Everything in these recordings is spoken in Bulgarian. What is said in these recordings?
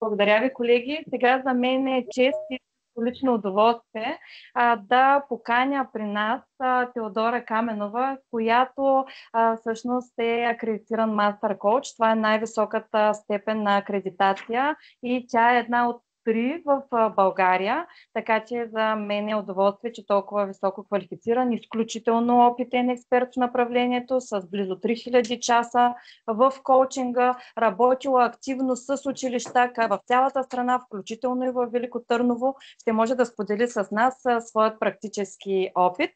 Благодаря ви, колеги. Сега за мен е чест и лично удоволствие да поканя при нас Теодора Каменова, която всъщност е акредитиран мастер коуч. Това е най-високата степен на акредитация и тя е една от три в България, така че за мен е удоволствие, че толкова високо квалифициран, изключително опитен експерт в направлението с близо 3000 часа в коучинга, работила активно с училища в цялата страна, включително и в Велико Търново. Ще може да сподели с нас своят практически опит.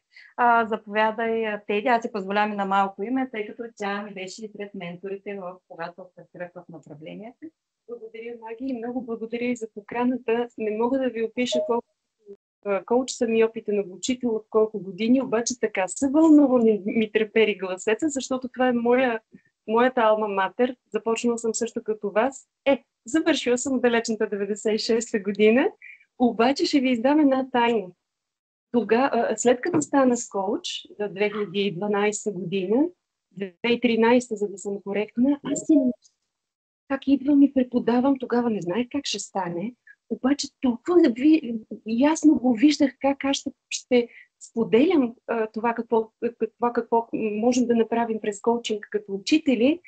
Заповядай, Теди. Аз си позволявам и на малко име, тъй като тя ми беше и сред менторите, когато стартирах в направлението. Благодаря, Маги, и много благодаря и за поканата. Не мога да ви опиша колко коуч съм и опитен обучител от колко години, обаче така се вълнува ми трепери гласеца, защото това е моята алма матер. Започнала съм също като вас. Завършила съм далечната 96-та година, обаче ще ви издам една тайна. След като стана с коуч за 2012 година, 2013, за да съм коректна, аз си как идвам и преподавам, тогава не знаех как ще стане, обаче толкова ясно го виждах как аз ще споделям това какво можем да направим през коучинг като учители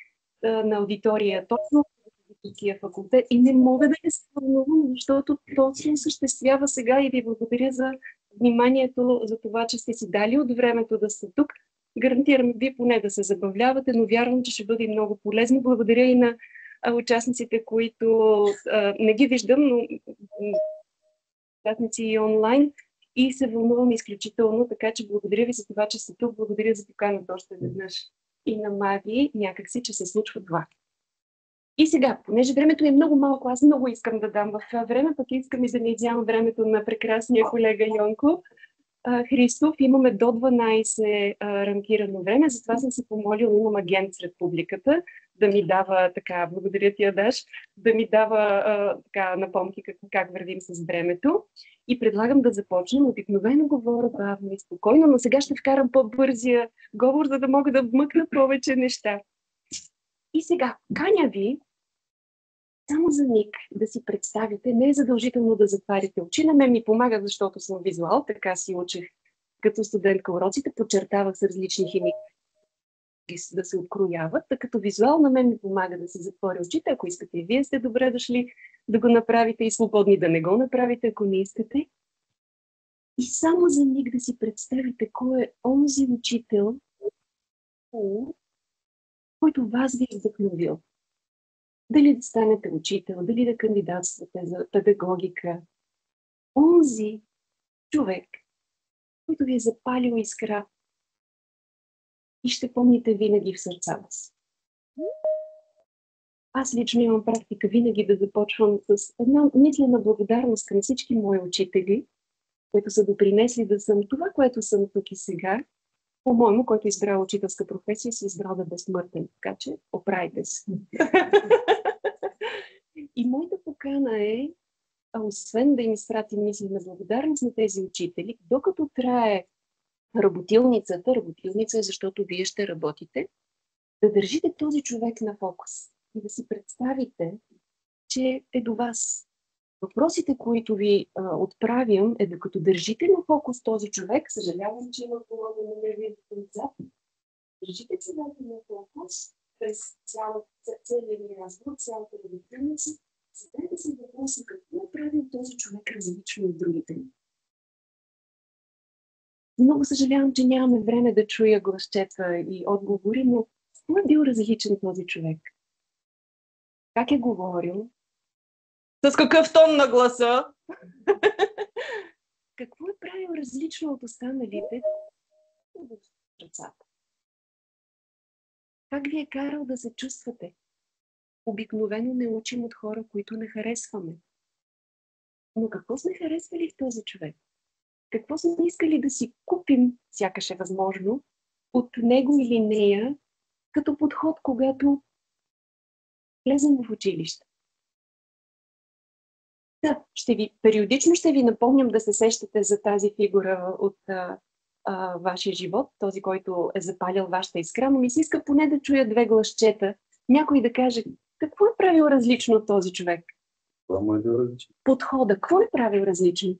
на аудитория, точно в тия факултет. И не мога да не се вълнувам, защото то се осъществява сега и ви благодаря за вниманието, за това, че сте си дали от времето да сте тук. Гарантирам ви поне да се забавлявате, но вярвам, че ще бъде много полезно. Благодаря и на участниците, които не ги виждам, но участници и онлайн, и се вълнувам изключително, така че благодаря ви за това, че сте тук, благодаря за поканата още веднъж и на Маги, някакси, че се случва това. И сега, понеже времето е много малко, аз много искам да дам в това време, пък искам и да не изям времето на прекрасния колега Йонко Христов. Имаме до 12 рамкирано време, затова съм се помолила, имам агент сред публиката, да ми дава така, благодаря ти, Адаш, да ми дава така напомки как вървим с времето. И предлагам да започнем. Обикновено говоря бавно и спокойно, но сега ще вкарам по-бързия говор, за да мога да вмъкна повече неща. И сега, каня ви само за миг да си представите, не е задължително да затваряте очи. На мен ми помага, защото съм визуал, така си учех като студентка уроците, подчертавах с различни химики да се открояват, така като визуал на мен ми помага да се затворя очите. Ако искате и вие сте добре дошли да го направите и свободни да не го направите, ако не искате. И само за миг да си представите кой е онзи учител, който вас ви е вдъхновил. Дали да станете учител, дали да кандидатствате за педагогика. Онзи човек, който ви е запалил искра и ще помните винаги в сърцата си. Аз лично имам практика винаги да започвам с една мислена благодарност към всички мои учители, които са допринесли да съм това, което съм тук и сега. По-моему, който избрал учителска професия, си избрал да е безсмъртен. Така че, оправите се. И моята покана е, освен да им изпратим мисли на благодарност на тези учители, докато трае работилницата, работилница е защото вие ще работите, да държите този човек на фокус и да си представите, че е до вас. Въпросите, които ви отправям, е докато държите на фокус този човек, съжалявам, че има половина на нервите отзад, държите човека на фокус през целия ми разговор, цялата работилница, задайте си въпроса какво е правил този човек различно от другите. Много съжалявам, че нямаме време да чуя гласчета и отговори, но какво е бил различен този човек? Как е говорил? С какъв тон на гласа? Какво е правил различно от останалите в ръцата? Как ви е карал да се чувствате? Обикновено не учим от хора, които не харесваме. Но какво сме харесвали в този човек? Какво сме искали да си купим, сякаш е възможно, от него или нея, като подход, когато влезем в училище? Да, периодично ще ви напомням да се сещате за тази фигура от вашия живот, този, който е запалил вашата искра, но ми се иска поне да чуя две гласчета, някой да каже какво е правил различно от този човек. Това му е бил различен. Подхода. Какво е правил различно?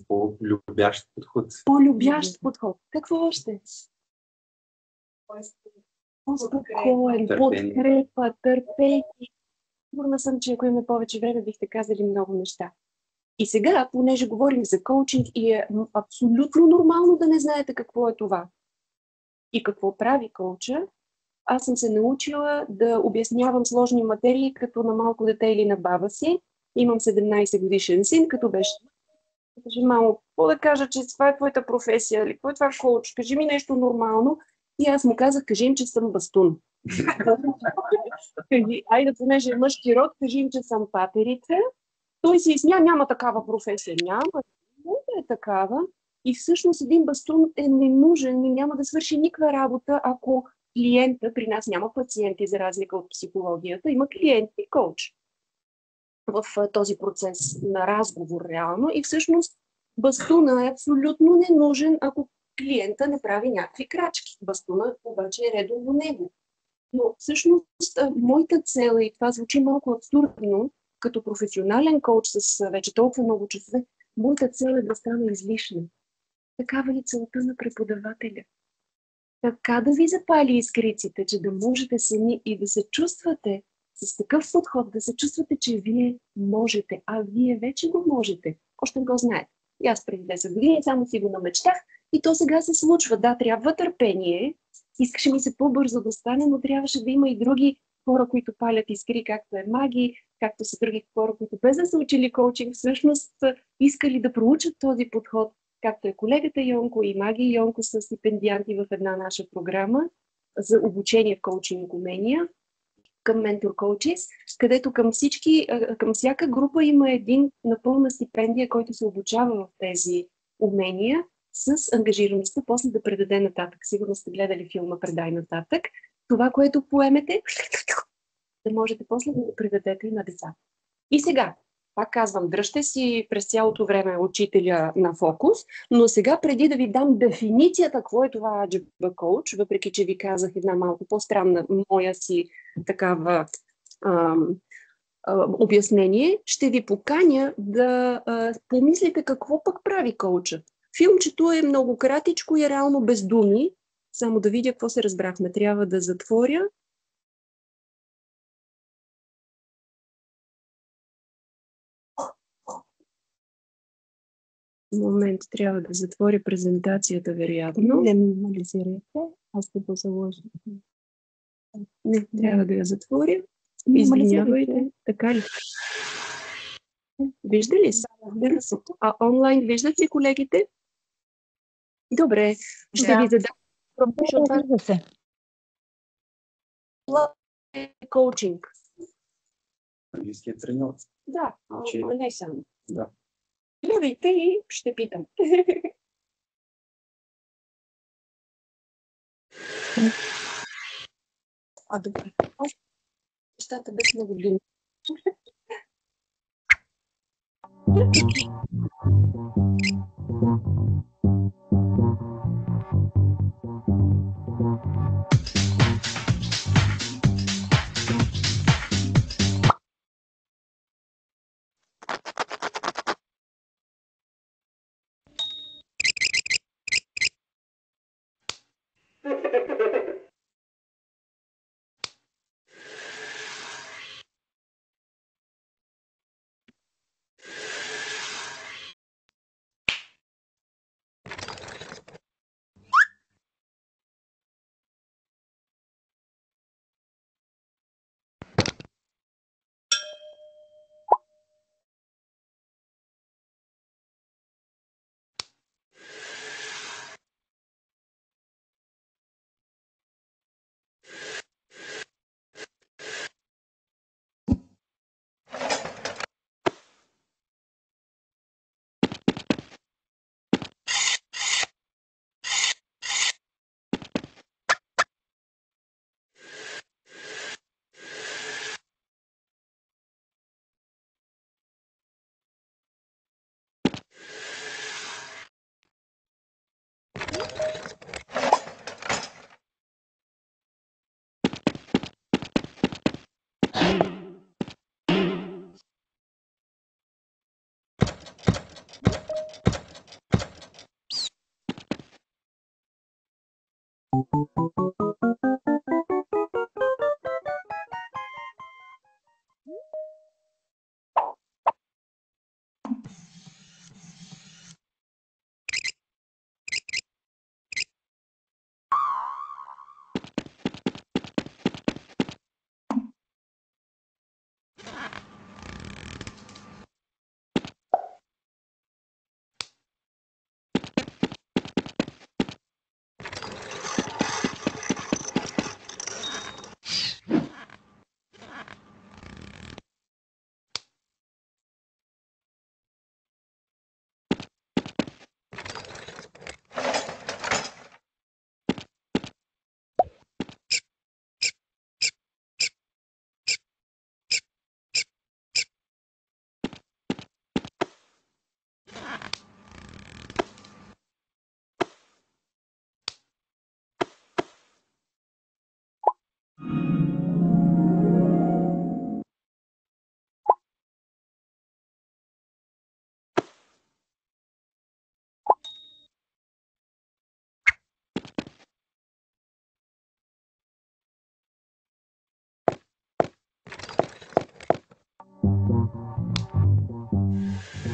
По-любящ подход. По-любящ подход. Какво още? По-спокоен, подкрепа, търпение. Сигурна съм, че ако имаме повече време, бихте казали много неща. И сега, понеже говорим за коучинг и е абсолютно нормално да не знаете какво е това и какво прави коуча, аз съм се научила да обяснявам сложни материи като на малко дете или на баба си. Имам 17 годишен син, като беше кажи, мамо, какво да кажа, че това е твоята професия, или какво е това коуч, кажи ми нещо нормално. И аз му казах, кажи им, че съм бастун. Айде, понеже е мъжки род, кажи им, че съм патерица. Той се изсмя, няма такава професия. Няма, не е такава. И всъщност един бастун е ненужен и няма да свърши никаква работа, ако клиента, при нас няма пациенти, за разлика от психологията, има клиенти, коуч в този процес на разговор реално. И всъщност бастуна е абсолютно ненужен, ако клиента не прави някакви крачки. Бастуна обаче е редом до него. Но всъщност моята цел, и това звучи малко абсурдно, като професионален коуч с вече толкова много часове, моята цел е да стана излишна. Такава е целта на преподавателя. Така да ви запали искриците, че да можете сами и да се чувствате с такъв подход, да се чувствате, че вие можете, а вие вече го можете. Още не го знаете. И аз преди 10 години само си го намечтах и то сега се случва. Да, трябва търпение. Искаше ми се по-бързо да стане, но трябваше да има и други хора, които палят искри, както е Маги, както са други хора, които без да са учили коучинг, всъщност искали да проучат този подход, както е колегата Йонко и Маги и Йонко са стипендианти в една наша програма за обучение в коучинг умения към Mentor Coaches, където към всяка група има един напълна стипендия, който се обучава в тези умения с ангажираността после да предаде нататък. Сигурно сте гледали филма "Предай нататък". Това, което поемете, да можете после да го предадете и на децата. И сега, пак казвам, дръжте си през цялото време учителя на фокус, но сега преди да ви дам дефиницията какво е това Аджеба коуч, въпреки че ви казах една малко по-странна моя си такава обяснение, ще ви поканя да помислите какво пък прави коуча. Филмчето е много кратичко и е реално без думи. Само да видя какво се разбрахме. Трябва да затворя. Момент, трябва да затворя презентацията, вероятно. Не минимализирайте, аз ще го заложа. Не, трябва да я затворя. Извинявайте. Така ли? Вижда ли се? А онлайн виждат ли колегите? Добре, ще ви задам. Вижда се. Коучинг. Английският треньор. Да, не само. Да. Гледайте и ще питам. Добре. Нещата без много думи.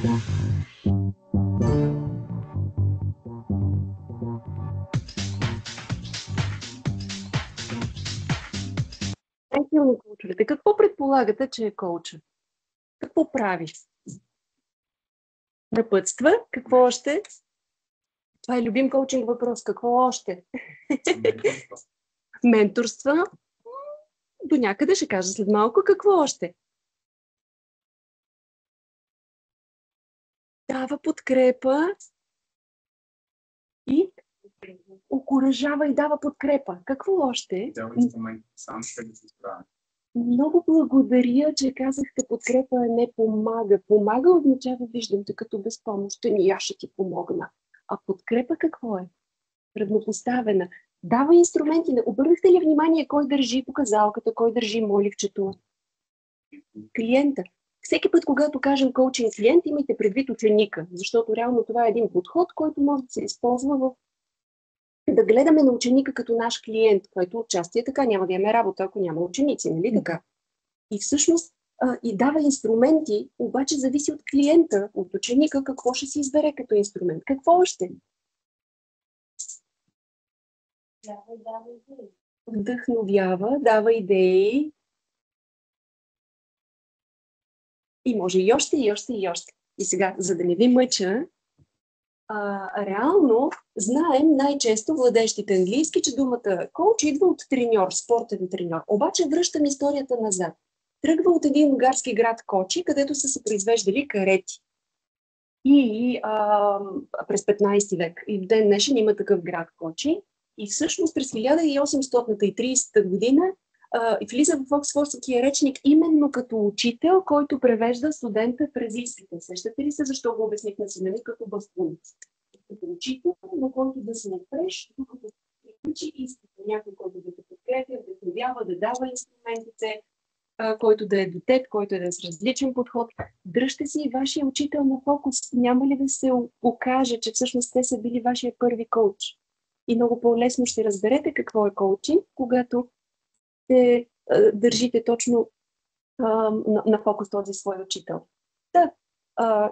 Най-силно коучовете. Какво предполагате, че е коуча? Какво прави? Напътства. Какво още? Това е любим коучинг въпрос. Какво още? Менторства. До някъде ще кажа след малко. Какво още? Дава подкрепа и окуражава и дава подкрепа. Какво още? Дава инструмент сам да се справя. Много благодаря, че казахте подкрепа, а не помага. Помага означава виждам те като безпомощен и аз ще ти помогна. А подкрепа какво е? Равнопоставена. Дава инструменти. Обърнахте ли внимание кой държи показалката, кой държи моливчето? Клиента. Всеки път, когато кажем коучинг клиент, имайте предвид ученика, защото реално това е един подход, който може да се използва да гледаме на ученика като наш клиент, който отчасти е така, няма да имаме работа, ако няма ученици, нали така? И всъщност и дава инструменти, обаче зависи от клиента, от ученика, какво ще си избере като инструмент. Какво още? Вдъхновява, дава идеи. И може и още, и още, и още. И сега, за да не ви мъча, реално знаем най-често владещите английски, че думата коуч идва от треньор, спортен треньор. Обаче връщам историята назад. Тръгва от един унгарски град Кочи, където са се произвеждали карети. И през 15 век. И в ден днешен има такъв град Кочи. И всъщност през 1830 година влиза в Оксфордския речник именно като учител, който превежда студента през изпита. Сещате ли се защо го обясних на сина ми като бастунец? Като учител, на който да се напреш, докато приключи изпита. Някой, който да те подкрепя, да вдъхновява, да дава инструментите, който да е детет, който да е с различен подход. Дръжте си и вашия учител на фокус. Няма ли да се окаже, че всъщност те са били вашия първи коуч? И много по-лесно ще разберете какво е коучинг, когато държите точно на фокус този свой учител.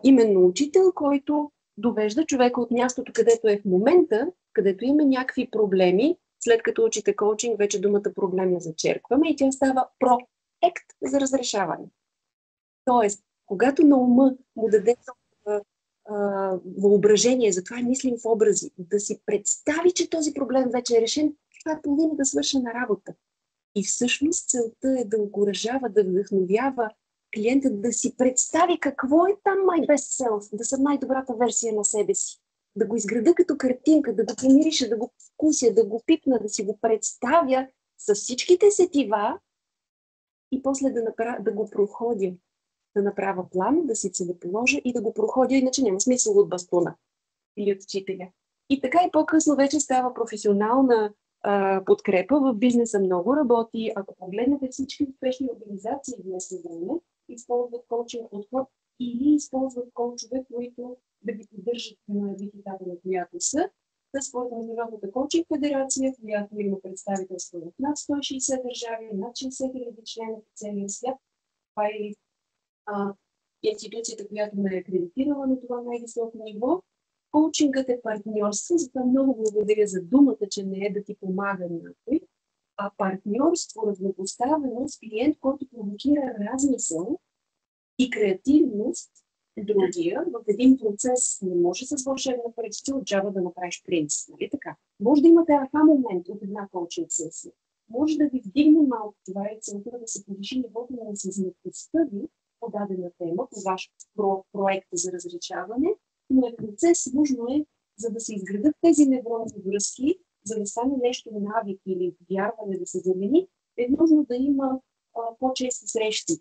Именно учител, който довежда човека от мястото, където е в момента, където има някакви проблеми, след като учите коучинг, вече думата проблем я зачеркваме и тя става проект за разрешаване. Тоест, когато на ума му даде въображение, затова мислим в образи, да си представи, че този проблем вече е решен, това е половината свършена работа. И всъщност целта е да окуражава, да вдъхновява клиента да си представи какво е там my best self, да съм най-добрата версия на себе си. Да го изграда като картинка, да го помириша, да го вкуся, да го пипна, да си го представя с всичките сетива и после да го проходя. Да направя план, да си целеположа и да го проходя, иначе няма смисъл от бастуна или от учителя. И така и по-късно вече става професионална подкрепа. В бизнеса много работи. Ако погледнете всички успешни организации в днешно време, използват коучинг подход или използват коучове, които да ги поддържат на висотата, на която са. Според Международната коучинг федерация, която има представителство в над 160 държави, над 60 000 члена по целия свят. Това е институцията, която ме е акредитирала на това най-високо ниво. Коучингът е партньорство, затова много благодаря за думата, че не е да ти помага някой, а партньорство, равнопоставеност, клиент, който провокира размисъл и креативност другия в един процес. Не може с вълшебна пръчка от джаба да направиш принц, нали така? Може да имате аха момент от една коучинг сесия. Може да ви вдигне малко, това е целта да се повиши нивото на осъзнатостта ви по дадена тема, по ваш проект за разрешаване, но е процес, нужно е, за да се изградат тези невронни връзки, за да стане нещо навик или вярване да се замени, е нужно да има по-чести срещи.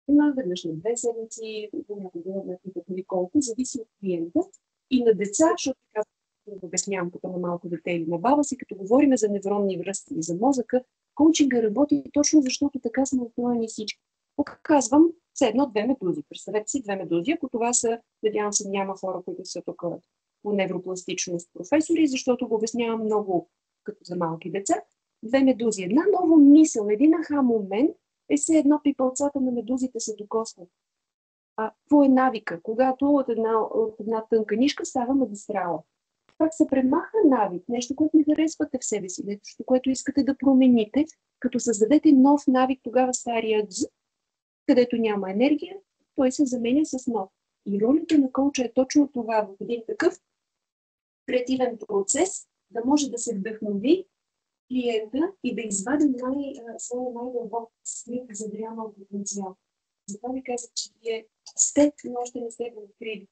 Има веднъж на 2 седмици, понякога на колко, зависи от клиента. И на деца, защото така обяснявам като на малко дете или на баба си, като говорим за невронни връзки и за мозъка, коучинга работи точно защото така сме отворени всички. Показвам все едно 2 медузи. Представете си 2 медузи, ако това са, надявам се, няма хора, които са тук по невропластичност професори, защото го обяснявам много като за малки деца. 2 медузи. Една нова мисъл, един аха момент е все едно пипълцата на медузите се докосват. Какво е навика? Когато от една тънка нишка става магистрала. Как се премахва навик? Нещо, което не харесвате в себе си, нещо, което искате да промените, като създадете нов навик, тогава стария дз, където няма енергия, той се заменя с нов. И ролята на коуча е точно това, в един такъв креативен процес, да може да се вдъхнови клиента и да извади своя най-дълбок скрит задрямал потенциал. Затова ви казах, че вие сте, но още не сте го открили.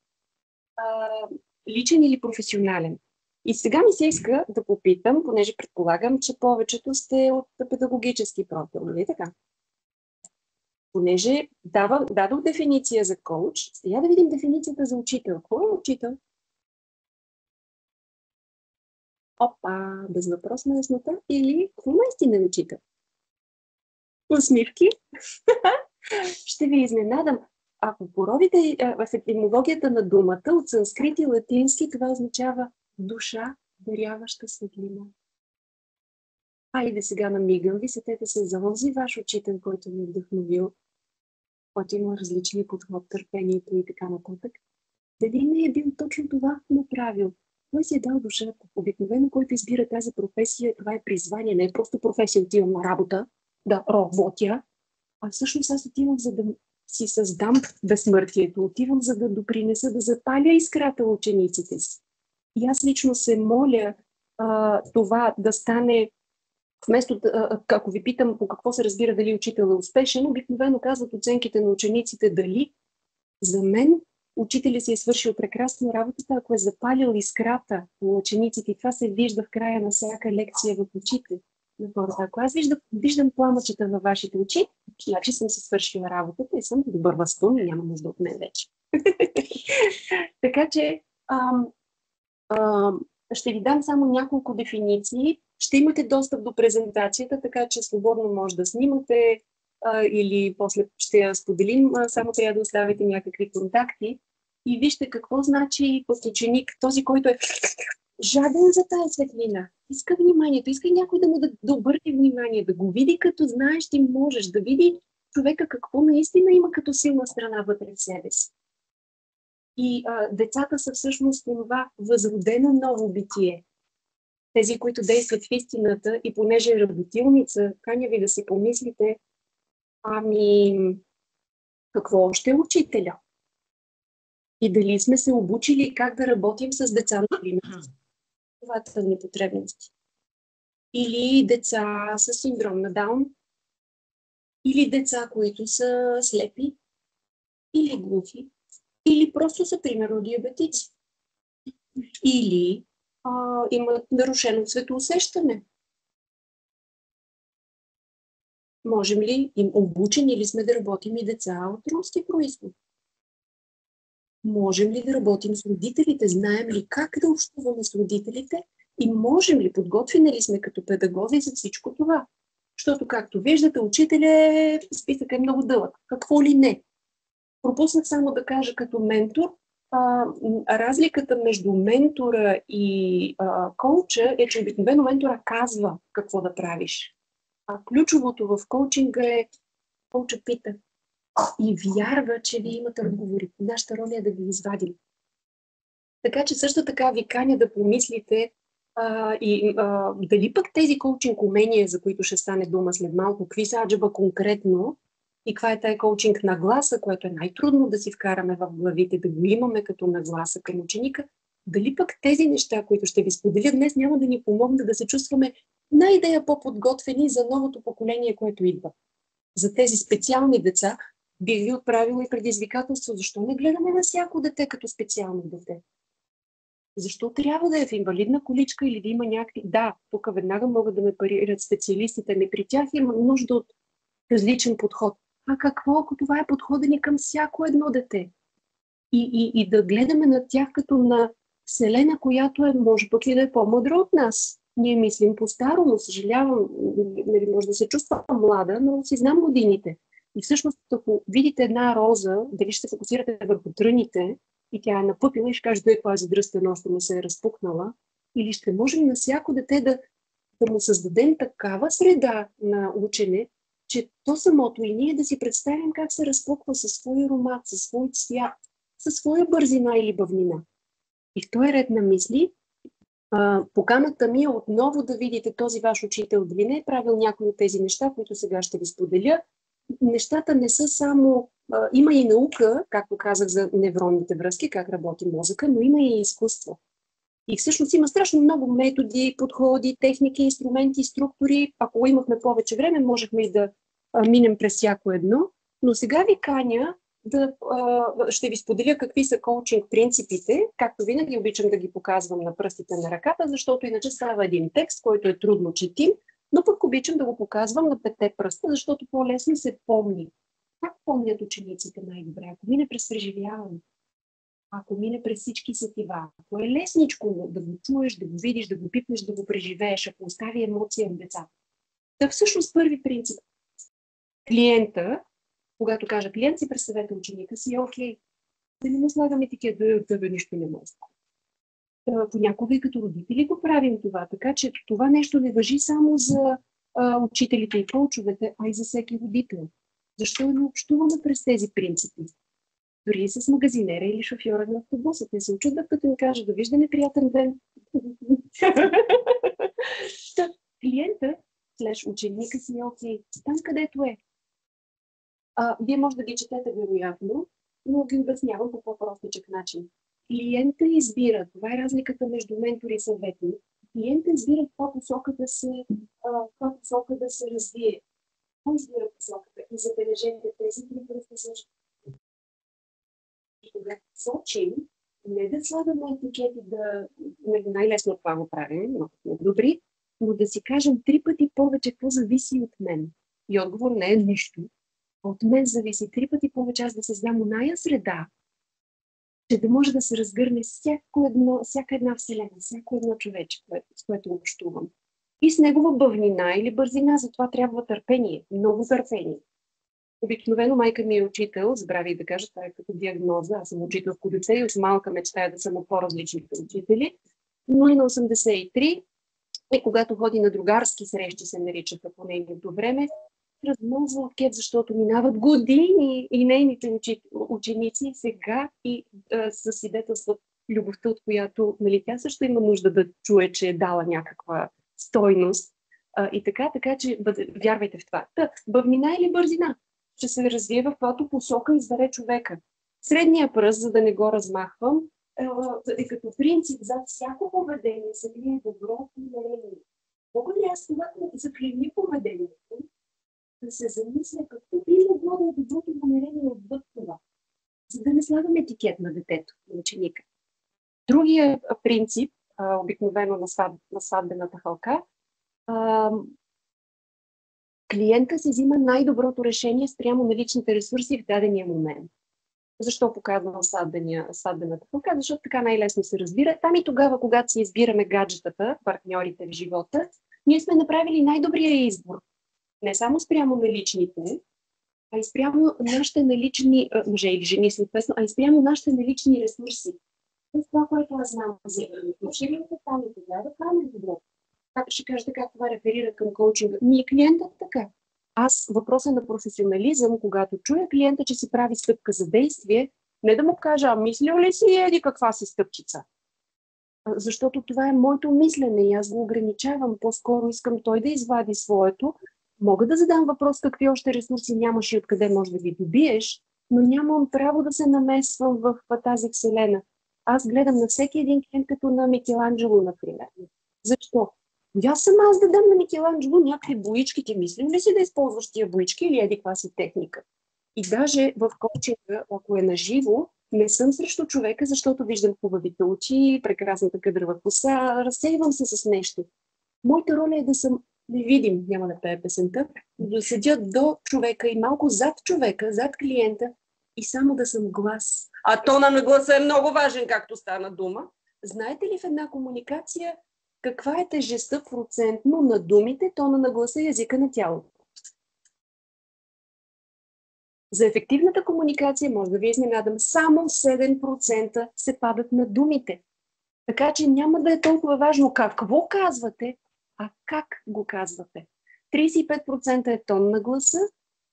Личен или професионален? И сега ми се иска да попитам, понеже предполагам, че повечето сте от педагогически профил, нали така? Понеже дадох дефиниция за коуч, сега да видим дефиницията за учител. Кой е учител? Опа, безвъпросна яснота или какво наистина е учител? Усмивки? Ще ви изненадам. Ако поровите в етимологията на думата от санскрит и латински, това означава душа, даряваща светлина. Айде сега намигам ви, сетете се за онзи ваш учител, който ви е вдъхновил, който има различни подход, търпението и така нататък. Дали не е бил точно това направил? Той си е дал душата. Обикновено, който избира тази професия, това е призвание, не е просто професия, отивам на работа, да работя, а всъщност аз отивам, за да си създам безсмъртието, отивам, за да допринеса, да запаля искрата в учениците си. И аз лично се моля това да стане, вместо, ако ви питам по какво се разбира дали учител е успешен, обикновено казват оценките на учениците дали. За мен учителят си е свършил прекрасно работата, ако е запалил искрата на учениците. И това се вижда в края на всяка лекция в очите на хората. Ако аз виждам пламъчета на вашите очи, значи съм си свършила работата и съм добър възпълн и няма нужда от мен вече. Така че ще ви дам само няколко дефиниции. Ще имате достъп до презентацията, така че свободно може да снимате или после ще я споделим, само трябва да оставите някакви контакти. И вижте какво значи пък ученик, този, който е жаден за тая светлина. Иска вниманието, иска някой да му да обърне внимание, да го види като знаеш, ти можеш, да види човека какво наистина има като силна страна вътре в себе си. И децата са всъщност това възродено ново битие. Тези, които действат в истината и понеже е работилница, каня ви да си помислите, какво още е учителя? И дали сме се обучили как да работим с деца, например, това потребности. Или деца с синдром на Даун, или деца, които са слепи, или глухи, или просто са, примерно, диабетици. Или имат нарушено светоусещане. Можем ли, обучени ли сме да работим и деца от ромски произход? Можем ли да работим с родителите? Знаем ли как да общуваме с родителите? И можем ли, подготвени ли сме като педагози за всичко това? Защото, както виждате, учителя списък е много дълъг. Какво ли не? Пропуснах само да кажа като ментор, разликата между ментора и коуча е, че обикновено ментора казва какво да правиш. А ключовото в коучинга е, коуча пита и вярва, че вие имате отговори. Нашата роля е да ги извадим. Така че също така ви каня да помислите дали пък тези коучинг умения, за които ще стане дума след малко, какви са аджаба конкретно и каква е тая коучинг нагласа, което е най-трудно да си вкараме в главите, да го имаме като нагласа към ученика, дали пък тези неща, които ще ви споделя днес, няма да ни помогнат да се чувстваме на идея по-подготвени за новото поколение, което идва. За тези специални деца бих ви отправила и предизвикателство. Защо не гледаме на всяко дете като специално дете? Защо трябва да е в инвалидна количка или да има някакви... Да, тук веднага могат да ме парират специалистите, не при тях има нужда от различен подход. А какво, ако това е подхода ни към всяко едно дете? И да гледаме на тях като на вселена, която е, може пък и да е по-мъдра от нас. Ние мислим по-старому, съжалявам, може да се чувства млада, но си знам годините. И всъщност, ако видите една роза, дали ще се фокусирате върху тръните и тя е напъпила и ще кажете, това е задръстено, още не се е разпукнала, или ще можем на всяко дете да му създадем такава среда на учене, че то самото и ние да си представим как се разпуква със свой аромат, със свой цвят, със своя бързина или бавнина. И в този ред на мисли, поканата ми е отново да видите този ваш учител дали не е правил някои от тези неща, които сега ще ви споделя. Нещата не са само... има и наука, както казах за невронните връзки, как работи мозъка, но има и изкуство. И всъщност има страшно много методи, подходи, техники, инструменти, структури. Ако имахме повече време, можехме и да минем през всяко едно. Но сега ви каня ще ви споделя какви са коучинг принципите. Както винаги обичам да ги показвам на пръстите на ръката, защото иначе става един текст, който е трудно четим, но пък обичам да го показвам на 5 пръста, защото по-лесно се помни. Как помнят учениците най-добре? Ако мине през преживяване, ако мине през всички сетива, ако е лесничко да го чуеш, да го видиш, да го пипнеш, да го преживееш, ако остави емоция в децата. Та всъщност първи принцип. Клиента, когато кажа клиент, си представете ученика си, окей, да не му слагаме етикет, да нищо не може. Понякога и като родители го правим това, така че това нещо не важи само за учителите и коучовете, а и за всеки родител. Защо не общуваме през тези принципи? Дори и с магазинера или шофьора на автобуса. Те се учат като им кажа довиждане, приятен ден. Клиента, ученика си е окей, там където е. Вие може да ги четете вероятно, но ги обяснявам по по-простичък начин. Клиента избира, това е разликата между ментор и съветник. Клиента избира каква посока да се развие. Кой избира посоката? И забележете тези три пръста също. И когато сочим, не да слагаме етикети, най-лесно това го правим, но добри, но да си кажем 3 пъти повече какво зависи от мен. И отговор не е нищо. От мен зависи 3 пъти повече аз да създам оная среда, че да може да се разгърне всяка една вселена, всяко едно човече, с което общувам. И с негова бъвнина или бързина, затова трябва търпение, много търпение. Обикновено майка ми е учител, забравих да кажа, това е като диагноза, аз съм учителско дете и от малка мечтая да съм от по-различните учители, но и на 83, и когато ходи на другарски срещи, се наричаха по нейното време, размозва от кеф, защото минават години и нейните ученици сега и съсвидетелстват любовта, от която тя също има нужда да чуе, че е дала някаква стойност. И така че вярвайте в това. Бъвнина или бързина ще се развие в каквато посока избере човека. Средния пръст, за да не го размахвам, е като принцип за всяко поведение се крие добро намерение. Мога ли аз това да заклейми поведението, да се замисля какво би могло да е доброто намерение отвъд това, за да не слагаме етикет на детето, на ученика. Другия принцип, обикновено на сватбената халка, клиента си взима най-доброто решение спрямо наличните ресурси в дадения момент. Защо показвам сватбената халка? Защото така най-лесно се разбира. Там и тогава, когато си избираме гаджетата, партньорите в живота, ние сме направили най-добрия избор. Не само спрямо наличните, а и спрямо нашите налични, мъже или жени съответно, а и спрямо нашите налични ресурси. Това, което аз знам за отношенията, там и това е добро. Как ще кажете как това реферира към коучинга? Ние клиентът така. Въпросът на професионализъм, когато чуя клиента, че си прави стъпка за действие, не да му кажа, мислил ли си еди каква си стъпчица? Защото това е моето мислене и аз го ограничавам. По-скоро искам той да извади своето. Мога да задам въпрос какви още ресурси нямаш и откъде можеш да ги добиеш, но нямам право да се намесвам в тази вселена. Аз гледам на всеки един клиент като на Микеланджело, например. Защо? Аз сама да дам на Микеланджело някакви боички. Ти мислим ли си да използваш тия боички или еди каква си техника? И даже в коучинга, ако е наживо, не съм срещу човека, защото виждам хубавите очи, прекрасната кадрова коса, разсейвам се с нещо. Моята роля е да съм невидим, няма да пея песента, да седя до човека и малко зад човека, зад клиента и само да съм глас. А тона на гласа е много важен, както стана дума. Знаете ли в една комуникация каква е тежестта процентно на думите, тона на гласа и езика на тялото? За ефективната комуникация, може да ви изненадам, само 7% се падат на думите. Така че няма да е толкова важно какво казвате, а как го казвате. 35% е тон на гласа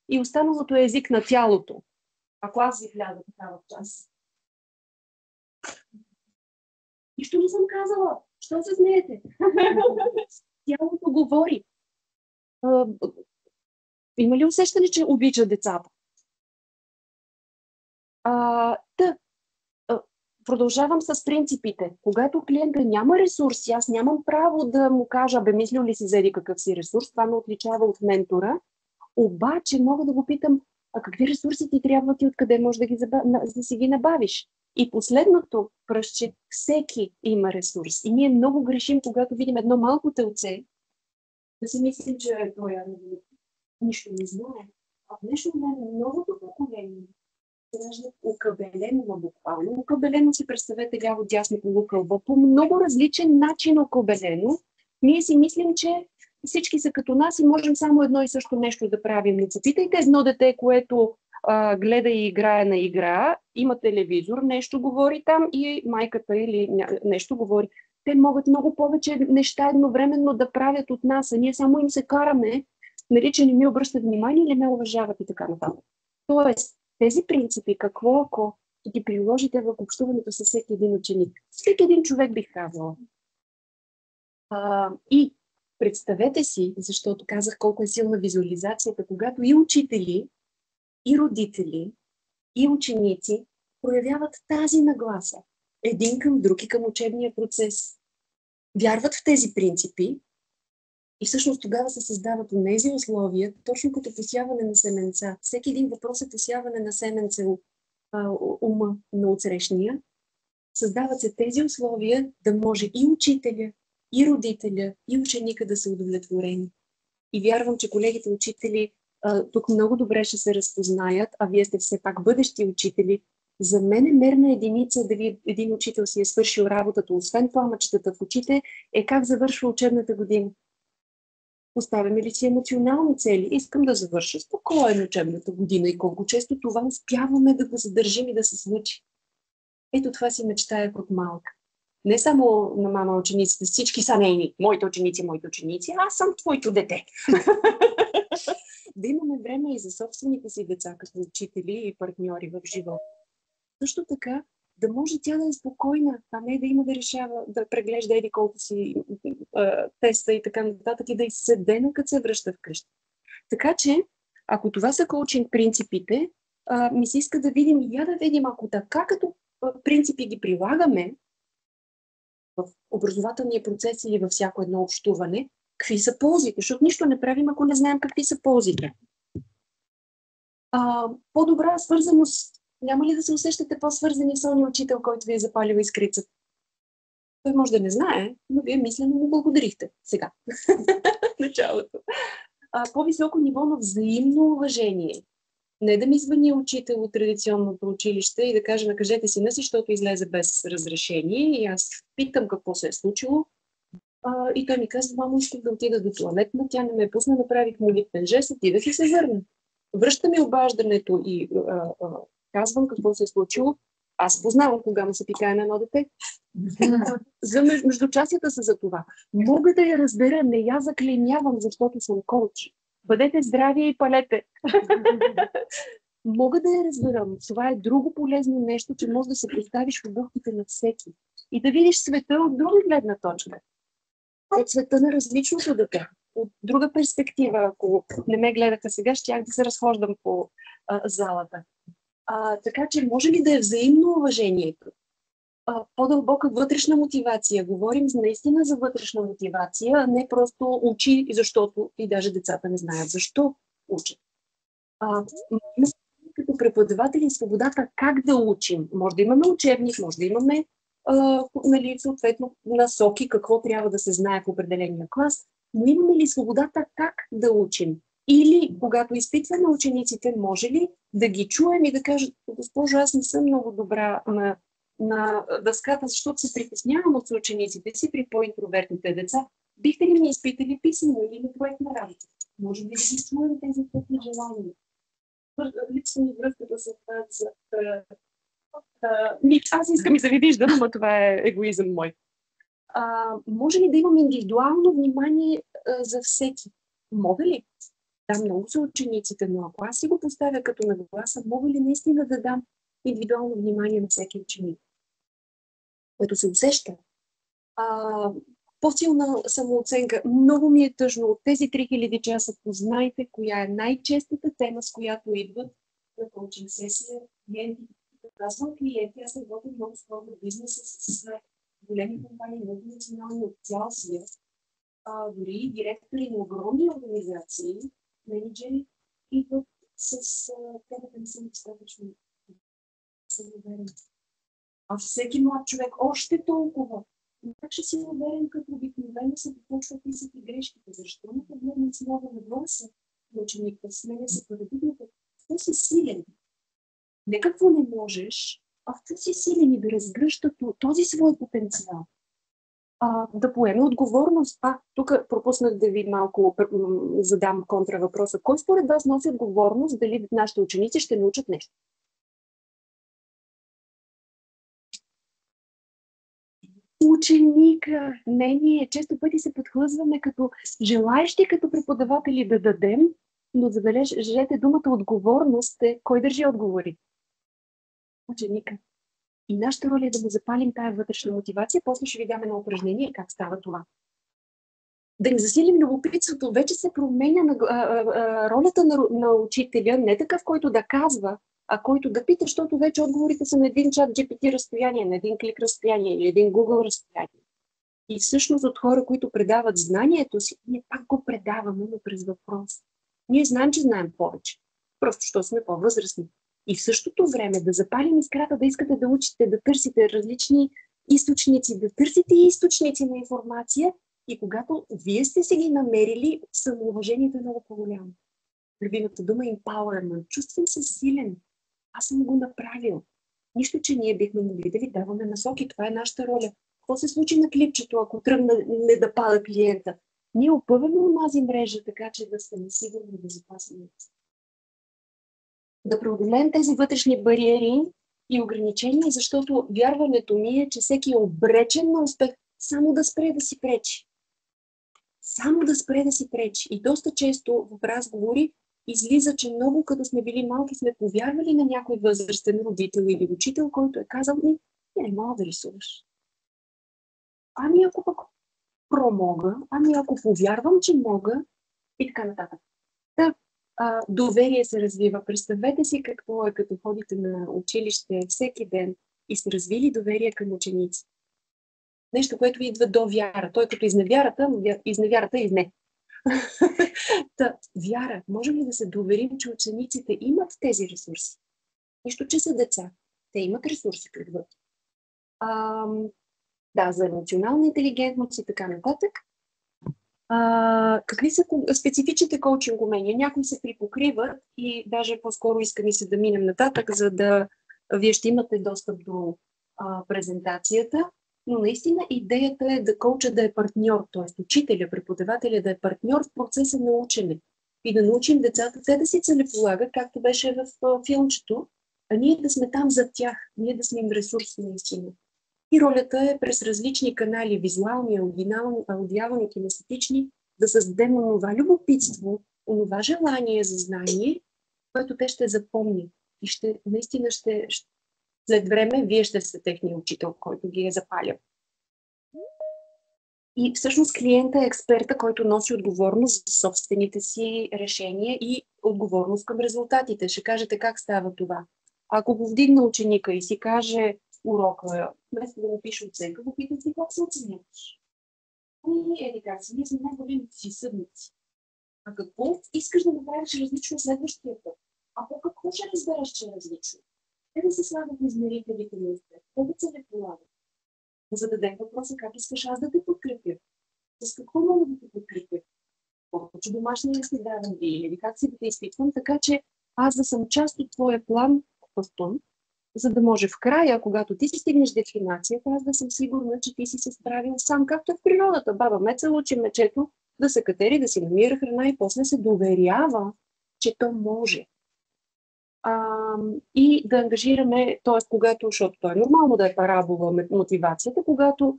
и останалото е език на тялото. Ако аз ви вляза такава част. Нищо не съм казала. Що се смеете? Тялото говори. Има ли усещане, че обича децата? Продължавам с принципите. Когато клиента няма ресурси, аз нямам право да му кажа, бе, мислил ли си за един какъв си ресурс, това ме отличава от ментора, обаче мога да го питам, а какви ресурси ти трябват и откъде можеш да си ги набавиш? И последното пръстче, всеки има ресурс. И ние много грешим, когато видим едно малко телце, да си мислим, че той нищо не знае. А в днешно време новото поколение ражда окабелено, буквално. Окабелено си представете ляво, дясно, полукълбо. По много различен начин окабелено. Ние си мислим, че всички са като нас и можем само едно и също нещо да правим. Не попитайте едно дете, което гледа и играе на игра, има телевизор, нещо говори там и майката или нещо говори. Те могат много повече неща едновременно да правят от нас, а ние само им се караме, нали, че не ми обръщат внимание или ме уважават и така нататък. Тоест, тези принципи, какво ако ги приложите в общуването с всеки един ученик? Всеки един човек бих казала. И представете си, защото казах колко е силна визуализацията, когато и учители, и родители, и ученици проявяват тази нагласа един към друг и към учебния процес. Вярват в тези принципи и всъщност тогава се създават онези условия, точно като посяване на семенца. Всеки един въпрос е посяване на семенце ума на отсрещния. Създават се тези условия да може и учителя, и родителя, и ученика да са удовлетворени. И вярвам, че колегите учители тук много добре ще се разпознаят, а вие сте все пак бъдещи учители. За мен е мерна единица дали един учител си е свършил работата, освен пламъчетата в очите, е как завършва учебната година. Поставяме ли си емоционални цели? Искам да завърша спокойно учебната година и колко често това успяваме да го задържим и да се случи. Ето това си мечтаях от малка. Не само на мама учениците, всички са нейни, моите ученици, аз съм твоето дете. Да имаме време и за собствените си деца, като учители и партньори в живота. Също така, да може тя да е спокойна, а не да има да решава, да преглежда еди колко си теста и така нататък и да изседена, като се връща вкъщи. Така че, ако това са коучинг принципите, ми се иска да видим, ако така като принципи ги прилагаме в образователния процес или във всяко едно общуване, какви са ползите? Защото нищо не правим, ако не знаем какви са ползите. По-добра свързаност. Няма ли да се усещате по-свързани с ония учител, който ви е запалил искрицата? Той може да не знае, но вие мислено му благодарихте сега. Началото. По-високо ниво на взаимно уважение. Не да ми звъни учител от традиционното училище и да каже, накажете сина си, защото излезе без разрешение и аз питам какво се е случило. И той ми казва, мамо, исках да отида до туалетна, тя не ме пусна, направих молитвен жест, отидах и се върна. Връща ми обаждането и казвам какво се е случило. Аз познавам кога му се пикае на едно дете. За междучасията са за това. Мога да я разбера, не я заклинявам, защото съм коуч. Бъдете здрави и палете. Мога да я разберам. Това е друго полезно нещо, че може да се представиш в обувките на всеки. И да видиш света от друга гледна точка. От света на различното дете. От друга перспектива. Ако не ме гледаха сега, щях да се разхождам по залата. Така че може ли да е взаимно уважението? По-дълбока вътрешна мотивация. Говорим наистина за вътрешна мотивация, а не просто учи, защото и даже децата не знаят защо учат. Като преподаватели свободата как да учим. Може да имаме учебник, може да имаме съответно насоки, какво трябва да се знае в определения клас, но имаме ли свободата как да учим? Или, когато изпитваме учениците, може ли да ги чуем и да кажат, госпожо, аз не съм много добра на дъската, защото се притеснявам от учениците си при по-интровертните деца. Бихте ли ми изпитали писано или на проектна работа? Може би да ги чуем тези техни желания. Лично ми връзката с това. Аз искам и да ви виждам, но това е егоизъм мой. Може ли да имам индивидуално внимание за всеки? Мога ли? Да, много са учениците, но ако аз си го поставя като нагласа, мога ли наистина да дам индивидуално внимание на всеки ученик, което се усеща? По-силна самооценка. Много ми е тъжно. От тези 3000 часа познайте коя е най-честата тема, с която идват на коучинг сесия клиенти. Казвам клиенти, аз работя много скоро в бизнеса с големи компании, мултинационални от цял свят, дори директори на огромни организации, менеджери, идват с темата не съм достатъчно уверен. А всеки млад човек още толкова. Но как ще си уверен, като обикновено се започва писат и грешките? Защо не погледнем с много нагласа на ученика? Сменя се парадигмата. Какво си силен? Не какво не можеш, а в какво си силен и да разгръща този свой потенциал. Да поеме отговорност. Тук пропуснах да ви малко задам контравъпроса. Кой според вас носи отговорност дали нашите ученици ще научат нещо? Ученика. Не ние. Често пъти се подхлъзваме като желаещи като преподаватели да дадем, но забележете думата отговорност е кой държи отговори? Ученика. И нашата роля е да му запалим тая вътрешна мотивация. После ще ви дам едно упражнение как става това. Да им засилим любопитството. Вече се променя ролята на учителя, не такъв, който да казва, а който да пита, защото вече отговорите са на един чат GPT разстояние, на един клик разстояние или един Google разстояние. И всъщност от хора, които предават знанието си, ние пак го предаваме, но през въпрос. Ние знаем, че знаем повече. Просто, защото сме по-възрастни. И в същото време да запалим искрата, да искате да учите, да търсите различни източници, да търсите източници на информация и когато вие сте си ги намерили, самоуважението е много по-голямо. Любимата дума е empowerment. Чувствам се силен. Аз съм го направил. Нищо, че ние бихме могли да ви даваме насоки. Това е нашата роля. Какво се случи на клипчето, ако тръгне не да пада клиента? Ние опъваме онази мрежа, така че да сте несигурни и безопасни. Да преодолеем тези вътрешни бариери и ограничения, защото вярването ми е, че всеки е обречен на успех само да спре да си пречи. Само да спре да си пречи. И доста често в разговори излиза, че много като сме били малки сме повярвали на някой възрастен родител или учител, който е казал ми, не мога да рисуваш. Ами ако пък промога, ами ако повярвам, че мога и така нататък. Доверие се развива. Представете си какво е, като ходите на училище всеки ден и сте развили доверие към ученици. Нещо, което идва до вяра. Той като изневярата изне. Вяра. Можем ли да се доверим, че учениците имат тези ресурси? Нищо, че са деца. Те имат ресурси пред вътре. За емоционална интелигентност и така нататък. Какви са специфичните коучинг умения? Някои се припокриват и даже по-скоро искам и се да минем нататък, за да вие ще имате достъп до презентацията. Но наистина идеята е да коуча да е партньор, т.е. учителя, преподавателя да е партньор в процеса на учене и да научим децата те да си целеполагат, както беше в филмчето, а ние да сме там за тях, ние да сме им ресурси наистина. И ролята е през различни канали, визуални, аудиални, кинестетични, да създадем онова любопитство, онова желание за знание, което те ще запомнят. И наистина след време вие ще сте техния учител, който ги е запалял. И всъщност клиента е експерта, който носи отговорност за собствените си решения и отговорност към резултатите. Ще кажете как става това. Ако го вдигна ученика и си каже урока, вместо да му пише оценка, го питат си как се оценяваш. Как си, ние сме най-големите си съдници. А какво искаш да направиш различно следващия път? А по какво ще разбереш, че е различно? Да се слагат измерителите на успех, да се не полагат. Да зададем въпроса как искаш аз да те подкрепя. С какво мога да те подкрепя? Повече домашни ли си давам или как си да те изпитвам, така че аз да съм част от твоя план, за да може в края, когато ти си стигнеш дефинацията, аз да съм сигурна, че ти си се справил сам, както е в природата. Баба Меца учи мечето да се катери, да си намира храна и после се доверява, че то може. И да ангажираме, т.е. когато, защото то е нормално да е парабола мотивацията, когато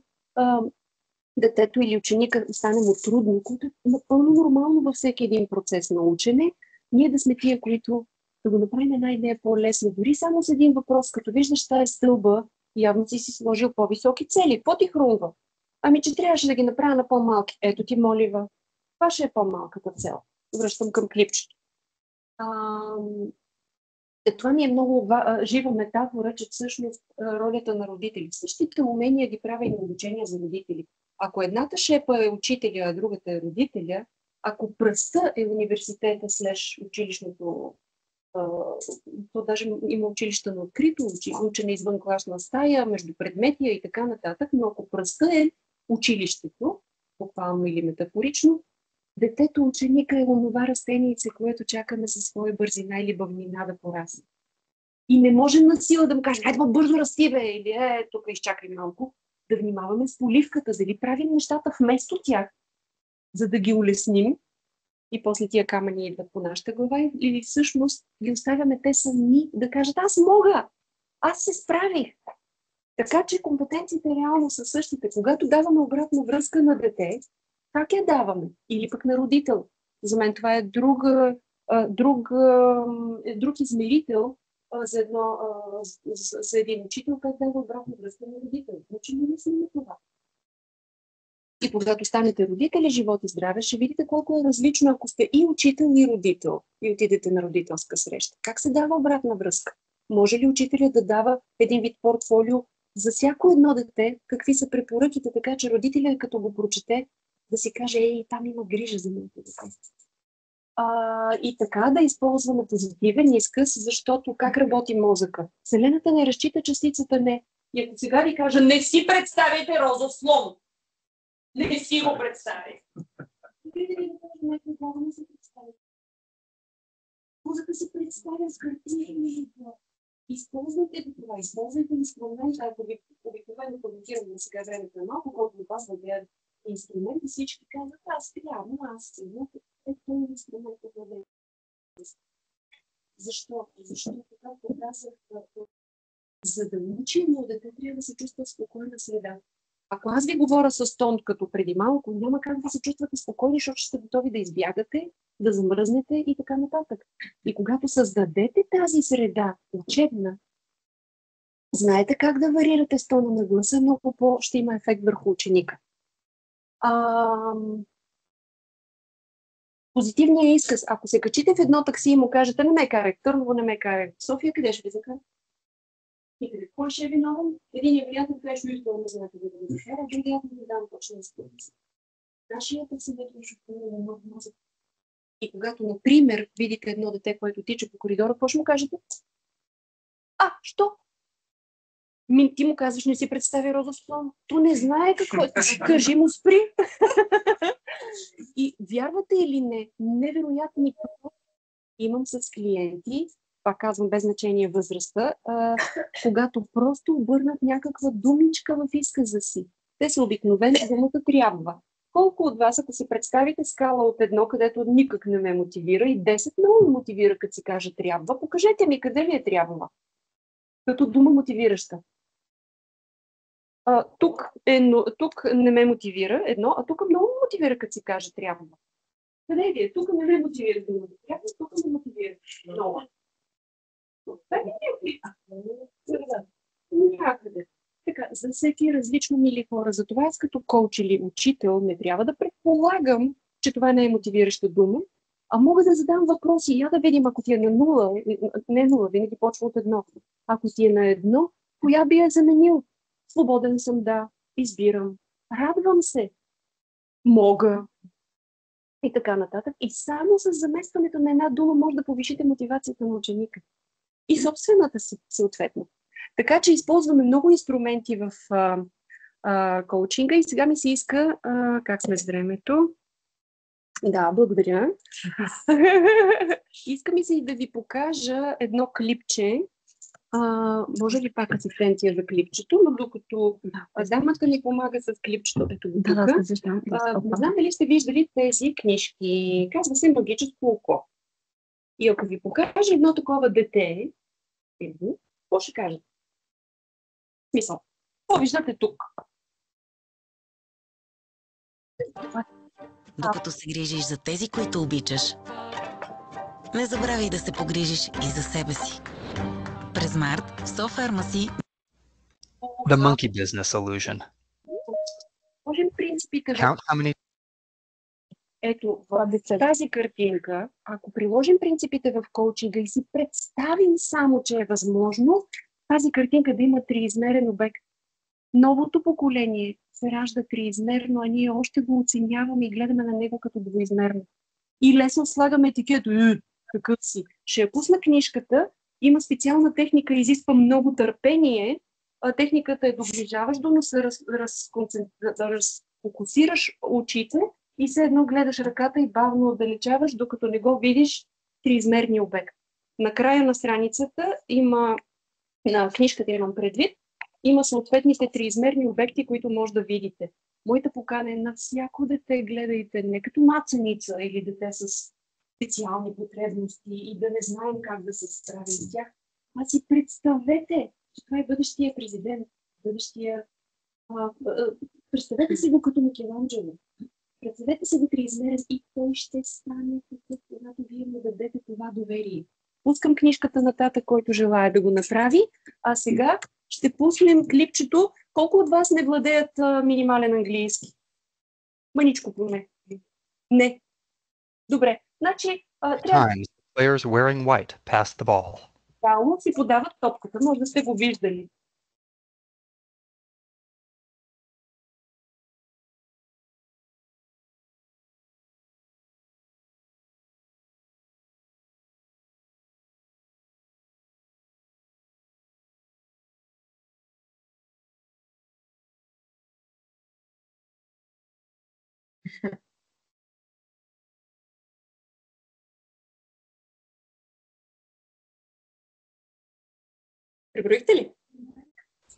детето или ученика стане му трудно, което е напълно нормално във всеки един процес на учене, ние да сме тия, които да го направим една идея по-лесно. Дори само с един въпрос, като виждаш тая стълба, явно си сложил по-високи цели. Какво ти хрумва? Ами, че трябваше да ги направя на по-малки. Ето ти, молива. Това ще е по-малката цел. Връщам към клипчето. Това ми е много жива метафора, че всъщност ролята на родители. Същите умения ги прави и на обучение за родители. Ако едната шепа е учителя, а другата е родителя, ако пръста е университета слеж училищното, то даже има училища на открито, учене извън класна стая, между предметия и така нататък, но ако пръста е училището, буквално или метафорично, детето, ученика е онова растенице, което чакаме със своя бързина или бъвнина да порасне. И не можем на сила да му кажем, ето бързо расти, бе, или тук изчакай малко, да внимаваме с поливката, дали правим нещата вместо тях, за да ги улесним и после тия камъни идват по нашата глава, или всъщност ги оставяме те сами да кажат, аз мога, аз се справих. Така че компетенциите реално са същите. Когато даваме обратна връзка на дете, как я даваме? Или пък на родител. За мен това е друг измерител за един учител, как дава обратна връзка на родител. Значи не мислим на това. И когато станете родители, живот и здраве, ще видите колко е различно, ако сте и учител, и родител, и отидете на родителска среща. Как се дава обратна връзка? Може ли учителя да дава един вид портфолио за всяко едно дете, какви са препоръките, така че родителя, като го прочете, да си каже, там има грижа за моето дете. И така да използваме позитивен изказ, защото как работи мозъка? Вселената не разчита частицата не. И ако сега ви кажа, не си представяйте розов слон. Не си го представяйте. Мозъка се представя с картини. Използвайте това, използвайте инструмента, ако ви обикновено коментираме на сега времето на малко, колко опасва да е инструмент, и всички казват, аз сигурно, този инструмент е владен. Защо? Защото, както казах, за да учи едно дете, трябва да се чувства в спокойна среда. Ако аз ви говоря с тон като преди малко, няма как да се чувствате спокойни, защото ще сте готови да избягате, да замръзнете и така нататък. И когато създадете тази среда, учебна, знаете как да варирате с тона на гласа, много ще има ефект върху ученика. Позитивният изказ, ако се качите в едно такси и му кажете, не ме карай в Търново, не ме карай в София, къде ще ви закара? И къде? Кой ще е виновен? Един е вероятно, къде ще искал да знаете да ви закара, другият да дам точно на спорта. Нашият е съветващ на много мозък. И когато, например, видите едно дете, което тича по коридора, какво ще му кажете? Що? Ти му казваш, не си представя розов слон. То не знае какво е. Кажи му, спри. И вярвате или не, невероятни имам с клиенти, пак казвам без значение възрастта, когато просто обърнат някаква думичка в изказа си. Те са обикновени думата трябва. Колко от вас, ако се представите скала от 1, където никак не ме мотивира, и 10 много мотивира, като си каже трябва, покажете ми къде ви е трябва. Като дума мотивираща. Тук не ме мотивира едно, а тук много мотивира, като си каже трябва. Къде ви е? Тук не ме мотивира думата трябва, тук ме мотивира много. Някъде. Така, за всеки различно мили хора. Затова аз като коуч или учител не трябва да предполагам, че това не е мотивираща дума, а мога да задам въпроси. Я да видим, ако ти е на 0, не 0, винаги почва от 1. Ако ти е на 1, коя би я заменил? Свободен съм, да, избирам. Радвам се. Мога. И така нататък. И само с заместването на една дума може да повишите мотивацията на ученика. И собствената си, съответно. Така че използваме много инструменти в коучинга и сега ми се иска, как сме с времето? Да, благодаря. Иска ми се и да ви покажа едно клипче. Може ли пак асистенция за клипчето, но докато дамата ни помага с клипчето, ето го тук. Не знам дали сте виждали тези книжки. Казва се магическо око. И ако ви покажа едно такова дете, какво ще кажете? Смисъл. Какво виждате тук? Докато се грижиш за тези, които обичаш, не забравяй да се погрижиш и за себе си. През март в SoPharmacy The monkey business illusion. Можем принципите в Count how many. ето в тази картинка, ако приложим принципите в коучинга и си представим само, че е възможно тази картинка да има триизмерен обект. Новото поколение се ражда триизмерно, а ние още го оценяваме и гледаме на него като двоизмерно. И лесно слагаме етикето, какъв си. Ще я пусна книжката, има специална техника, изисква много търпение. Техниката е доближаваш до носа, разфокусираш очите и все едно гледаш ръката и бавно отдалечаваш, докато не го видиш триизмерния обект. На края на страницата има, на книжката имам предвид, има съответните триизмерни обекти, които може да видите. Моята покана е на всяко дете гледайте, не като мацаница или дете с специални потребности и да не знаем как да се справим с тях. А си представете, че това е бъдещия президент, бъдещия... представете си го като Микеланджело. Представете си го триизмерен и той ще стане такъв, когато вие му дадете това доверие. Пускам книжката на тата, който желая да го направи, а сега ще пуснем клипчето. Колко от вас не владеят минимален английски? Мъничко поне. Не. Добре. Значи, трябва... Times players wearing white pass the ball. Реално си подават топката. Може да сте го виждали. Преброихте ли?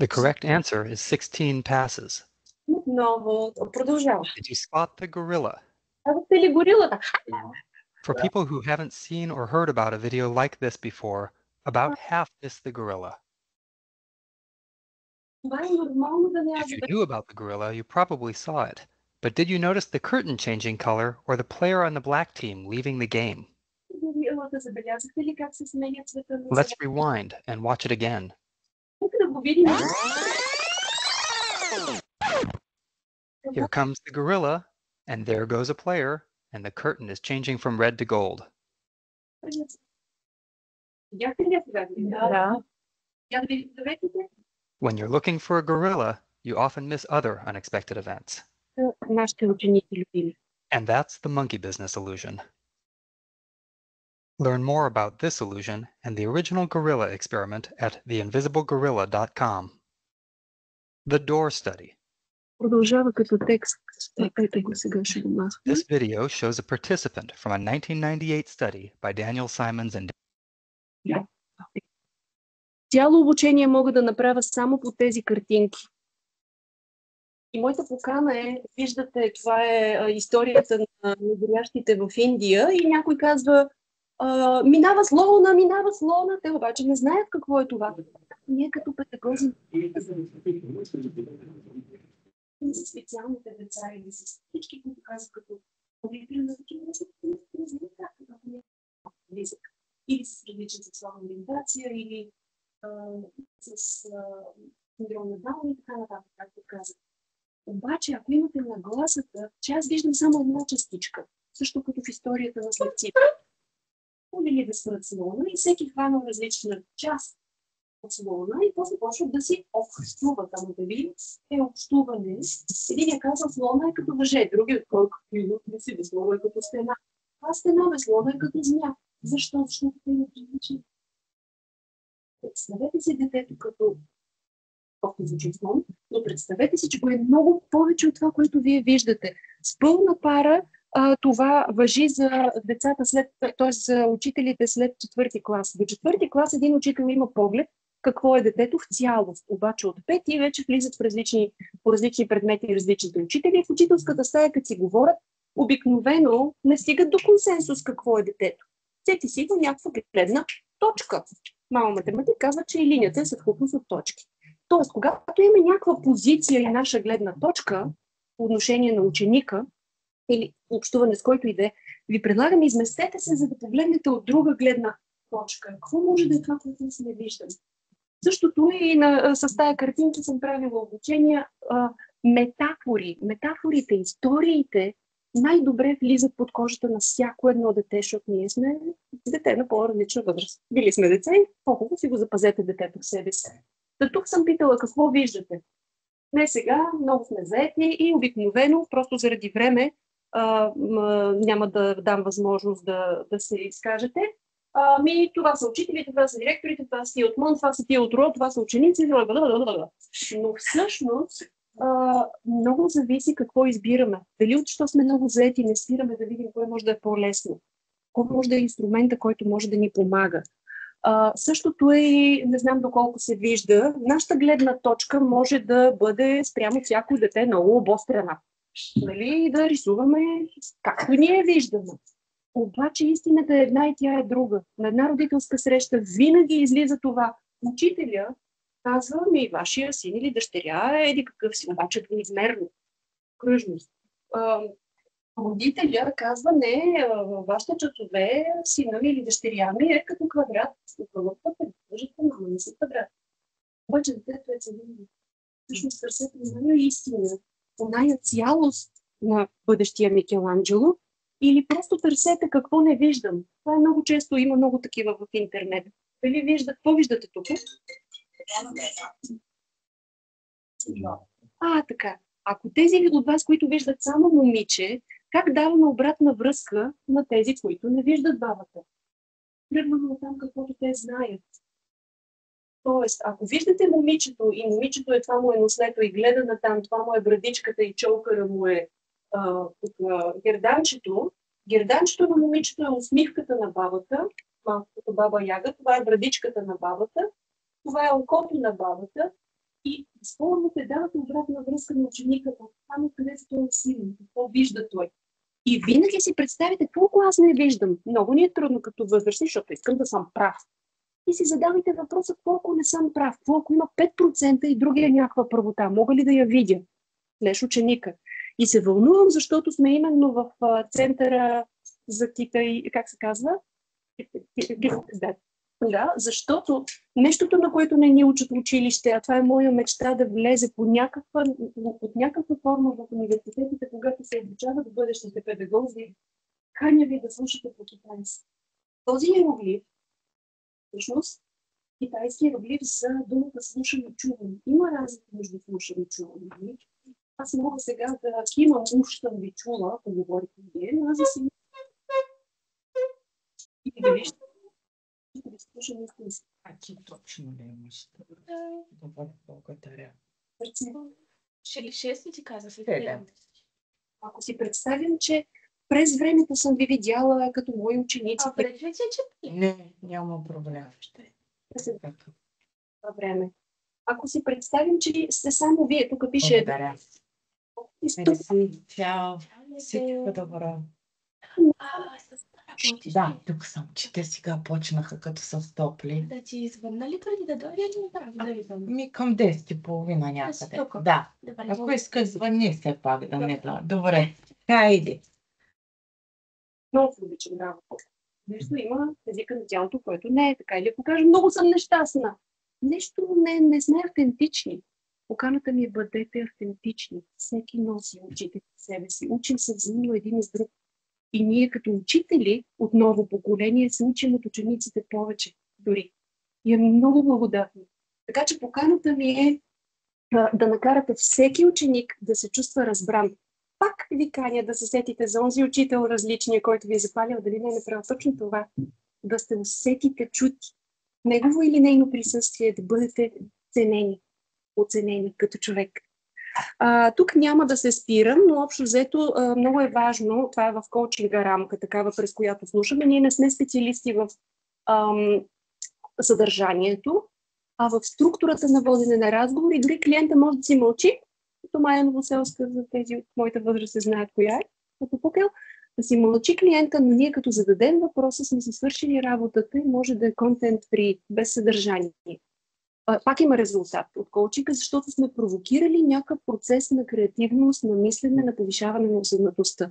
The correct answer is 16 passes. Отново продължава. Did you spot the gorilla? Казахте ли горилата? For people who haven't seen or heard about a video like this before, about half missed the gorilla. Това е нормално да не If you knew about the gorilla, you probably saw it. But did you notice the curtain changing color or the player on the black team leaving the game? горилата. Забелязахте ли как се сменя цвета на Let's rewind and watch it again. Нека да го видим. Here comes the gorilla, and there goes a player, and the curtain is changing from red to gold. Видяхте ли сега? Да. Я да видите заветите? When you're looking for a gorilla, you often miss other unexpected events. Нашите ученици любили. And that's the monkey business illusion. Learn more about this illusion and the original gorilla experiment at theinvisiblegorilla.com. The door study. Продължава като текст. Ето го сега ще го махна. This video shows a participant from a 1998 study by Daniel Simons and Цяло обучение мога да направя само по тези картинки. И моята покана е, виждате, това е историята на горящите в Индия и някой казва минава слона, те обаче не знаят какво е това. Ние като педагози за специалните деца или с всички, които казват като или с различна сексуална ориентация, или с синдром на Даун и така нататък, както казах. Обаче, ако имате нагласата, че аз виждам само една частичка, също като в историята на слепците, или да спрат слона и всеки хвана различна част от слона и после почват да си общуват. Ама дали е общуване? Един казва, слона е като въже, другият който не си слона е като стена. А стена бе слона е като змия. Защо? Защото те имат различни. Представете си детето като звучи слон, но представете си, че го е много повече от това, което вие виждате. С пълна пара това важи за децата т.е. за учителите след 4-ти клас. До 4-ти клас един учител има поглед какво е детето в цялост. Обаче от 5-ти вече влизат по различни предмети различните учители. В учителската стая, като си говорят, обикновено не стигат до консенсус какво е детето. Всеки си има някаква гледна точка. Мама математик казва, че и линията е съвкупност от точки. Тоест, когато има някаква позиция и наша гледна точка по отношение на ученика, или общуване с който и да е, ви предлагам, изместете се, за да погледнете от друга гледна точка. Какво може да е това, което ние не виждаме? Същото и с тая картинка съм правила обучения. Метафори. Метафорите, историите най-добре влизат под кожата на всяко едно дете, защото ние сме дете на по-различна възраст. Били сме деца и по-хубаво си го запазете детето в себе си. Да, тук съм питала какво виждате. Не сега, много сме заети и обикновено, просто заради време, няма да дам възможност да се изкажете. Това са учителите, това са директорите, това са тия от МОН, това са тия от РО, това са ученици. Но всъщност много зависи какво избираме. Дали от що сме много заети, не спираме да видим кое може да е по-лесно. Кой може да е инструмента, който може да ни помага. Същото е и, не знам доколко се вижда, нашата гледна точка може да бъде спрямо всяко дете много обострена. Нали? Да рисуваме както ние виждаме. Обаче истината е една и тя е друга. На една родителска среща винаги излиза това. Учителя казва ми, вашия син или дъщеря е еди какъв си, обаче двоизмерно. Кръжност. Родителя казва, не, вашите часове, сина ми или дъщеря ми е като квадрат. Кажете, мама, не си квадрат. Обаче детето е целено. Всъщност сърцето на истина, оная цялост на бъдещия Микеланджело, или просто търсете какво не виждам. Това е много често, има много такива в интернет. Дали виждат, какво виждате тук? Така. Ако тези от вас, които виждат само момиче, как даваме обратна връзка на тези, които не виждат бабата? Тръгваме от там каквото те знаят. Тоест, ако виждате момичето и момичето е това му е нослето и гледа на там, това му е брадичката и чолкара му е герданчето, герданчето на момичето е усмивката на бабата, малко като баба Яга, това е брадичката на бабата, това е окото на бабата и използвате, давате обратна връзка на ученика, там където той е силен, какво вижда той. И винаги си представите колко аз не виждам. Много ни е трудно като възрастни, защото искам да съм прав. И си задавайте въпроса колко не съм прав, колко има 5% и другия някаква правота. Мога ли да я видя? Леш ученика. И се вълнувам, защото сме именно в центъра за Китай, как се казва? Да, защото нещото, на което не ни учат в училище, а това е моя мечта да влезе под някаква форма в университетите, когато се обучават бъдещите педагози, каня ви да слушате по китайски. Този иероглиф, всъщност, китайски иероглиф за думата слушам и чувам. Има разлика между слушам и чувам. Аз мога сега да кимам ушта ви чула, ако говорите вие, но аз да си и да вижте. Да слушам истински. Ти точно ли имаш? Добре, благодаря. Шест ли ти каза? Седем. Ако си представям, че през времето съм ви видяла като мои ученици. Предвид се, че... Не, няма проблем. Това време. Ако си представим, че сте само вие, тук пише... Благодаря. Мерси, чао. Всичко добро. Да, тук съм. Те сега почнаха като са топли. Да ти извънна ли преди да дойде или да Към 10:30 някъде. Да. Ако искаш, звъни все пак да не да. Добре. Хайде. Много се обичам работа. Нещо има езика на тялото, което не е така. Или ако кажа, много съм нещастна. Нещо не сме автентични. Поканата ми е бъдете автентични. Всеки носи учите себе си. Учим се взаимно един и с друг. И ние като учители от ново поколение се учим от учениците повече. Дори. И е много благодатно. Така че поканата ми е да накарате всеки ученик да се чувства разбран. Пак ви каня да се сетите за онзи учител различния, който ви е запалил, дали не е направил точно това. Да сте усетите чути. Негово или нейно присъствие, да бъдете оценени като човек. Тук няма да се спирам, но общо взето много е важно, това е в коучинга рамка, такава през която слушаме. Ние не сме специалисти в съдържанието, а в структурата на водене на разговори. Дори клиента може да си мълчи, като Майя Новоселска, за тези от моята възраст се знаят коя е, като Пукел, да си мълчи клиента, но ние като зададем въпроса, сме си свършили работата и може да е контент фри, без съдържание. пак има резултат от коучинга, защото сме провокирали някакъв процес на креативност, на мислене, на повишаване на осъзнатостта.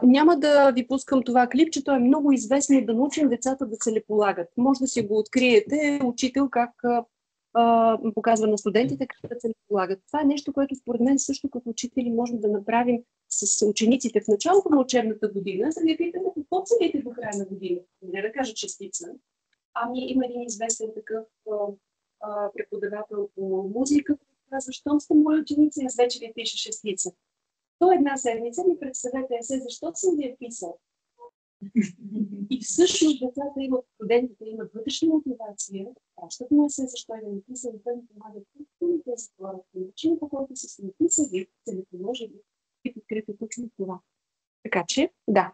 Няма да ви пускам това клипче, то е много известно, да научим децата да се леполагат. Може да си го откриете, учител как показва на студентите как да се леполагат. Това е нещо, което според мен също като учители можем да направим с учениците в началото на учебната година, за да ви питаме какво целите до края на година. Не да кажа частица. Ами има един известен такъв преподавател по музика, който казва, защо сте мои ученици, аз вече ви пиша шестица. То една седмица ми представете есе, защо съм ви е писал. И всъщност децата имат, студентите имат вътрешна мотивация, пращат му есе, защо е написал, да ми помагат и тези хора, начин, по който са се написали, се не положили и подкрепят точно това. Така че, да.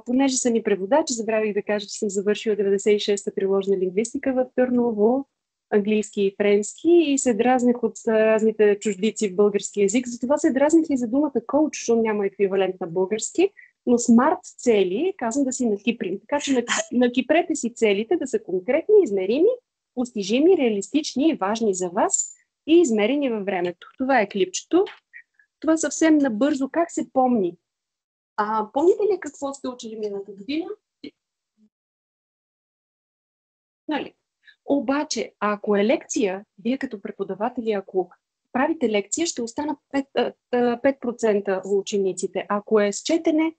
Понеже съм и преводач, забравих да кажа, че съм завършила 96-та приложна лингвистика в Търново, английски и френски, и се дразних от разните чуждици в български език. Затова се дразних и за думата коуч, защото няма еквивалент на български, но смарт цели казвам да си накиприм. Така че накипрете си целите да са конкретни, измерими, постижими, реалистични и важни за вас и измерени във времето. Това е клипчето. Това съвсем набързо. Как се помни? Помните ли какво сте учили миналата година? Нали? Обаче, ако е лекция, вие като преподаватели, ако правите лекция, ще останат 5% учениците. Ако е с четене,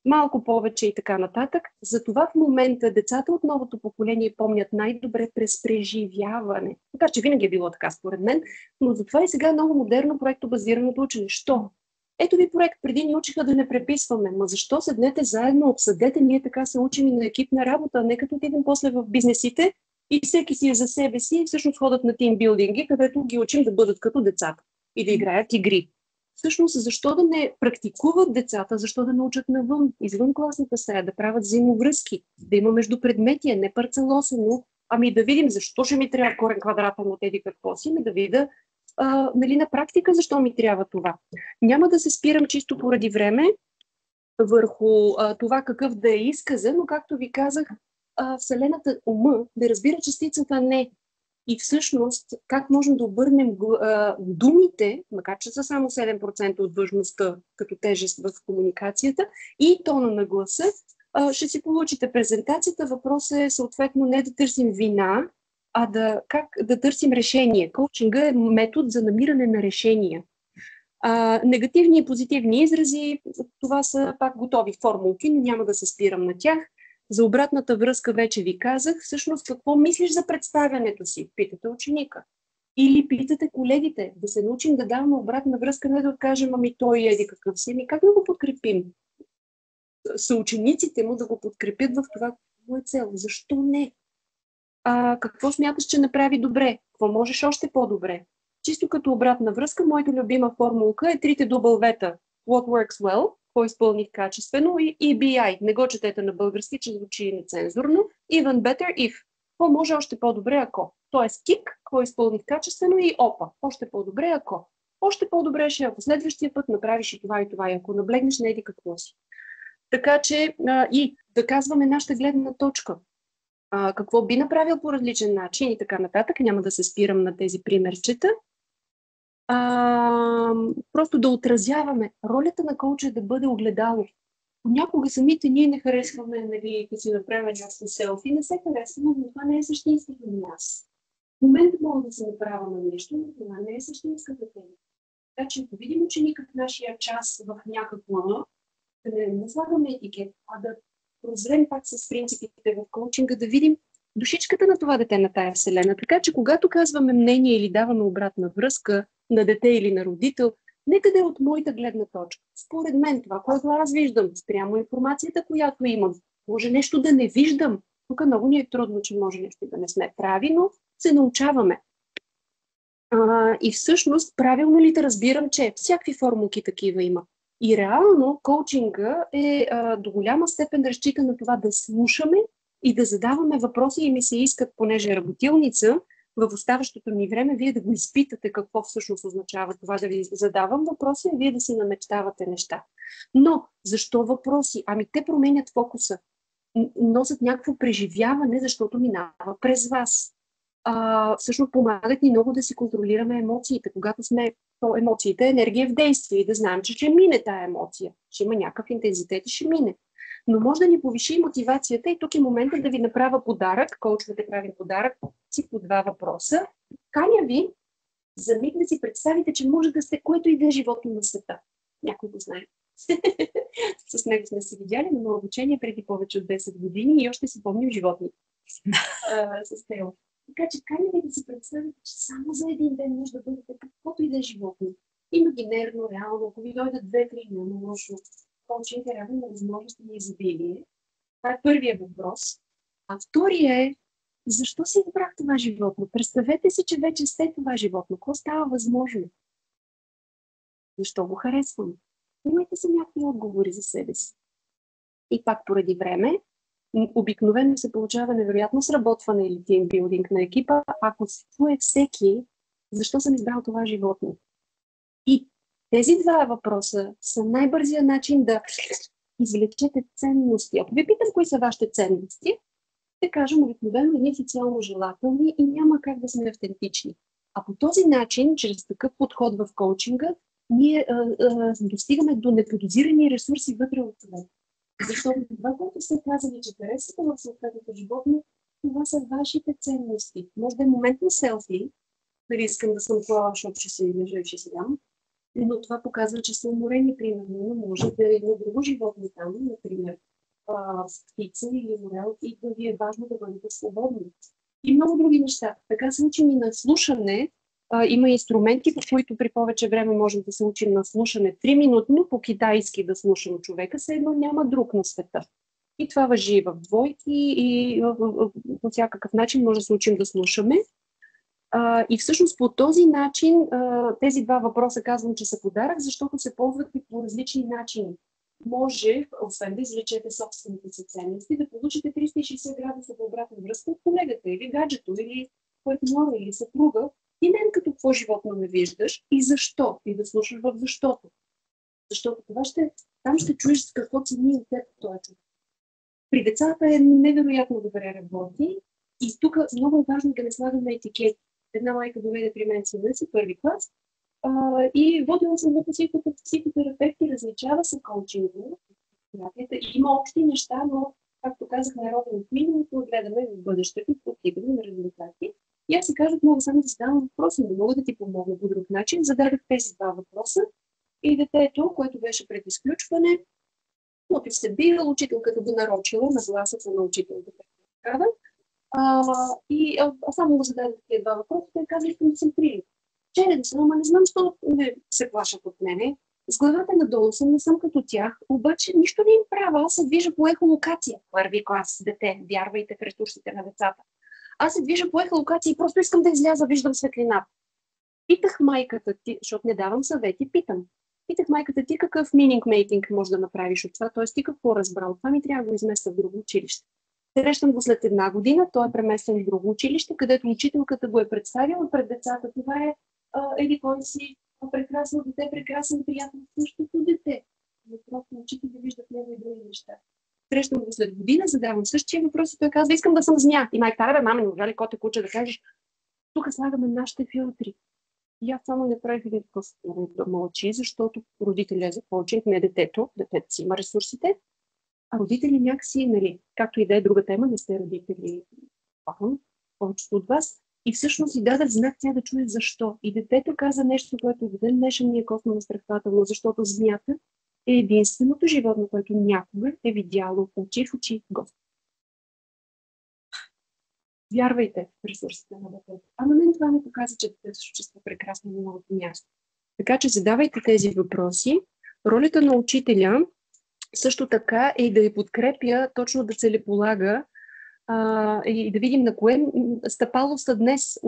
малко повече и така нататък. Затова в момента децата от новото поколение помнят най-добре през преживяване. Така че винаги е било така според мен, но затова и сега е много модерно проектобазираното учене. Що? Ето ви проект, преди ни учиха да не преписваме. Ма защо седнете заедно, обсъдете, ние така се учим и на екипна работа, не като отидем после в бизнесите и всеки си е за себе си и всъщност ходят на тимбилдинги, където ги учим да бъдат като децата и да играят игри. Всъщност, защо да не практикуват децата, защо да научат навън, извън класната среда, да правят взаимовръзки, да има междупредметия, не парцелосено, ами да видим защо ще ми трябва корен квадратен от еди какво си, ами да видя нали, на практика защо ми трябва това. Няма да се спирам чисто поради време върху това какъв да е изказа, но както ви казах, Вселената ума да разбира частицата не. И всъщност, как можем да обърнем думите, макар че са само 7% от важността като тежест в комуникацията, и тона на гласа, ще си получите презентацията. Въпросът е съответно не да търсим вина, а как да търсим решение. Коучинга е метод за намиране на решения. Негативни и позитивни изрази, това са пак готови формулки, но няма да се спирам на тях. За обратната връзка вече ви казах. Всъщност, какво мислиш за представянето си? Питате ученика. Или питате колегите, да се научим да даваме обратна връзка, не да откажем, ами той еди какъв си. Ами как да го подкрепим? Съучениците му да го подкрепят в това, какво е цел. Защо не? Какво смяташ, че направи добре? Какво можеш още по-добре? Чисто като обратна връзка, моята любима формулка е 3 W-та. What works well, какво изпълних качествено, и EBI. Не го четете на български, че звучи нецензурно. Even better if. Какво може още по-добре, ако? Тоест KIC, какво изпълних качествено, и OPA. Още по-добре, ако. Още по-добре ще, ако следващия път направиш и това, и ако наблегнеш, не еди какво си. Така че и да казваме нашата гледна точка. Какво би направил по различен начин и така нататък. Няма да се спирам на тези примерчета. Просто да отразяваме. Ролята на коуча е да бъде огледало. Понякога самите ние не харесваме, нали, да си направим някакво селфи. Не се харесваме, но това не е същинската на нас. В момента мога да се направя на нещо, но това не е същинската тема. Така че, ако видим ученика в нашия час в някакво, да не слагаме етикет, а да прозрем пак с принципите в коучинга, да видим душичката на това дете на тая вселена. Така че, когато казваме мнение или даваме обратна връзка на дете или на родител, нека да е от моята гледна точка. Според мен, това, което аз виждам, спрямо информацията, която имам, може нещо да не виждам. Тук много ни е трудно, че може нещо да не сме прави, но се научаваме. И всъщност, правилно ли да разбирам, че всякакви формулки такива има. И реално коучинга е до голяма степен разчита на това да слушаме и да задаваме въпроси, и ми се искат, понеже е работилница, в оставащото ми време вие да го изпитате какво всъщност означава това, да ви задавам въпроси, а вие да си намечтавате неща. Но защо въпроси? Ами те променят фокуса. Носят някакво преживяване, защото минава през вас. всъщност помагат ни много да си контролираме емоциите. Когато сме по емоциите, енергия в действие и да знаем, че ще мине тая емоция. Ще има някакъв интензитет и ще мине. Но може да ни повиши мотивацията и тук е моментът да ви направя подарък. Коучовете правим подарък си по 2 въпроса. Каня ви за миг да си представите, че може да сте което и да е животно на света. Някой го знае. С него сме се видяли на обучение преди повече от 10 години и още си помним животните с него. Така че каня ви да си представите, че само за един ден може да бъдете каквото и да е животно. Имагинерно, реално, ако ви дойдат 2-3, няма лошо. Коучинг е равен на възможности на изобилие. Това е първият въпрос. А втория е, защо си избрах това животно? Представете си, че вече сте това животно. Какво става възможно? Защо го харесвам? Имайте си някакви отговори за себе си. И пак поради време, обикновено се получава невероятно сработване или тимбилдинг на екипа, ако се чуе всеки, защо съм избрал това животно. И тези 2 въпроса са най-бързия начин да извлечете ценности. Ако ви питам кои са вашите ценности, ще кажем обикновено едни социално желателни и няма как да сме автентични. А по този начин, чрез такъв подход в коучинга, ние достигаме до неподозирани ресурси вътре от човек. Защото това, което сте казали, че харесвате в съответното животно, това са вашите ценности. Може да е момент на селфи, дали искам да съм кола, защото ще се лежа и ще се дам, но това показва, че са уморени, примерно, но може да е едно друго животно там, например, птица или морел, и да ви е важно да бъдете свободни. И много други неща. Така се учим и на слушане. Има инструменти, по които при повече време можем да се учим на слушане 3-минутно, по-китайски да слушам човека, все едно няма друг на света. И това важи в двойки и по всякакъв начин може да се учим да слушаме. И всъщност по този начин тези 2 въпроса казвам, че са подарък, защото се ползват и по различни начини. Може, освен да извлечете собствените си ценности, да получите 360 градуса по обратна връзка от колегата или гаджето, или партньора, или съпруга. И не като какво животно ме виждаш и защо. И да слушаш в защото. Защото там ще чуеш с какво цени от теб този човек. При децата е невероятно добре работи и тук много е важно да не слагаме етикети. Една майка доведе при мен сина си, 1-ви клас, и водила съм го по психотерапевт и различава се коучинга. Има общи неща, но, както казах, народен от миналото, гледаме в бъдещето и постигаме на резултати. И аз си казах, мога само да задавам въпроси, не мога да ти помогна по друг начин. Зададах тези 2 въпроса и детето, което беше пред изключване, който се бил, учителката го нарочила на гласата на учителката. И само му зададох тези 2 въпроса, той каза, искам да съм прилип. Черен съм, ама не знам, защо не се плашат от мене. С главата надолу съм, не съм като тях, обаче нищо не им правя. Аз се движа по ехолокация. 1-ви клас, дете, вярвайте в ресурсите на децата. Аз се движа по ехолокация и просто искам да изляза, виждам светлината. Питах майката ти, защото не давам съвети, питам. Питах майката ти какъв meaning making може да направиш от това, т.е. ти какво разбрал. Това ми трябва да го изместя в друго училище. Срещам го след 1 година, той е преместен в друго училище, където учителката го е представила пред децата. Това е еди кой си прекрасно дете, прекрасен приятел, същото дете. Но просто учите да виждат него и други неща. Срещам го след година, задавам същия въпрос и той казва, искам да съм змия. И майка, мама, не можа ли коте куче да кажеш, тук слагаме нашите филтри. И аз само не правих един такъв да мълчи, защото родителя е за коучинг, не детето. Детето си има ресурсите. А родители някакси, нали, както и да е друга тема, не сте родители, повечето от вас. И всъщност и дадах знак тя да чуе защо. И детето каза нещо, което до ден днешен ми е косвено настрахвателно, защото змията е единственото животно, което някога е видяло очи в очи Господ. Вярвайте в ресурсите на детето. А на мен това ми показва, че детето се чувства прекрасно на новото място. Така че задавайте тези въпроси. Ролята на учителя също така е да я подкрепя, точно да целеполага и да видим на кое стъпало са днес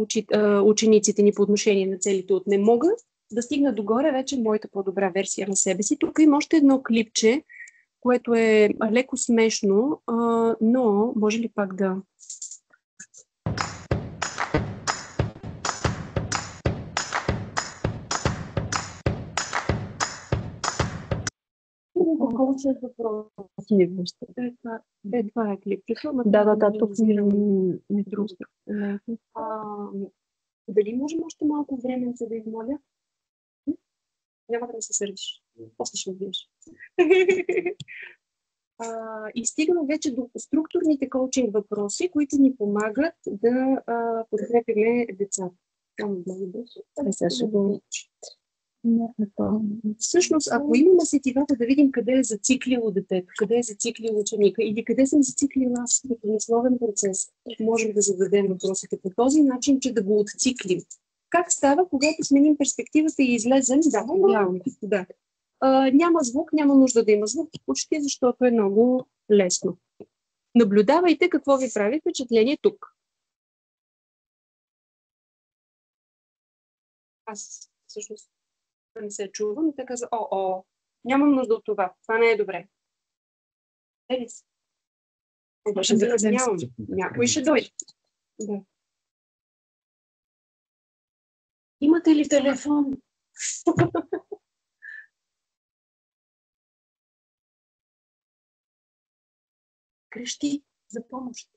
учениците ни по отношение на целите от не мога да стигна догоре вече моята по-добра версия на себе си. Тук има още едно клипче, което е леко смешно, но може ли пак да... структурните коучинг въпроси. Това е клипчето. Да, тук ми друго. Дали можем още малко време, за да измоля? Няма да ми се сърдиш. После ще видиш. И стигаме вече до структурните коучинг въпроси, които ни помагат да подкрепяме децата. Всъщност, ако имаме сетивата да видим къде е зациклило детето, къде е зациклило ученика или къде съм зациклила аз като мисловен процес, можем да зададем въпросите по този начин, че да го отциклим. Как става, когато сменим перспективата и излезем? Да. Няма звук, няма нужда да има звук, почти защото е много лесно. Наблюдавайте какво ви прави впечатление тук. Аз всъщност не се чувам, но те каза, нямам нужда от това. Това не е добре. Ели си. Обаче закъснявам. Някой ще дойде. Да. Имате ли телефон? Крещи за помощ.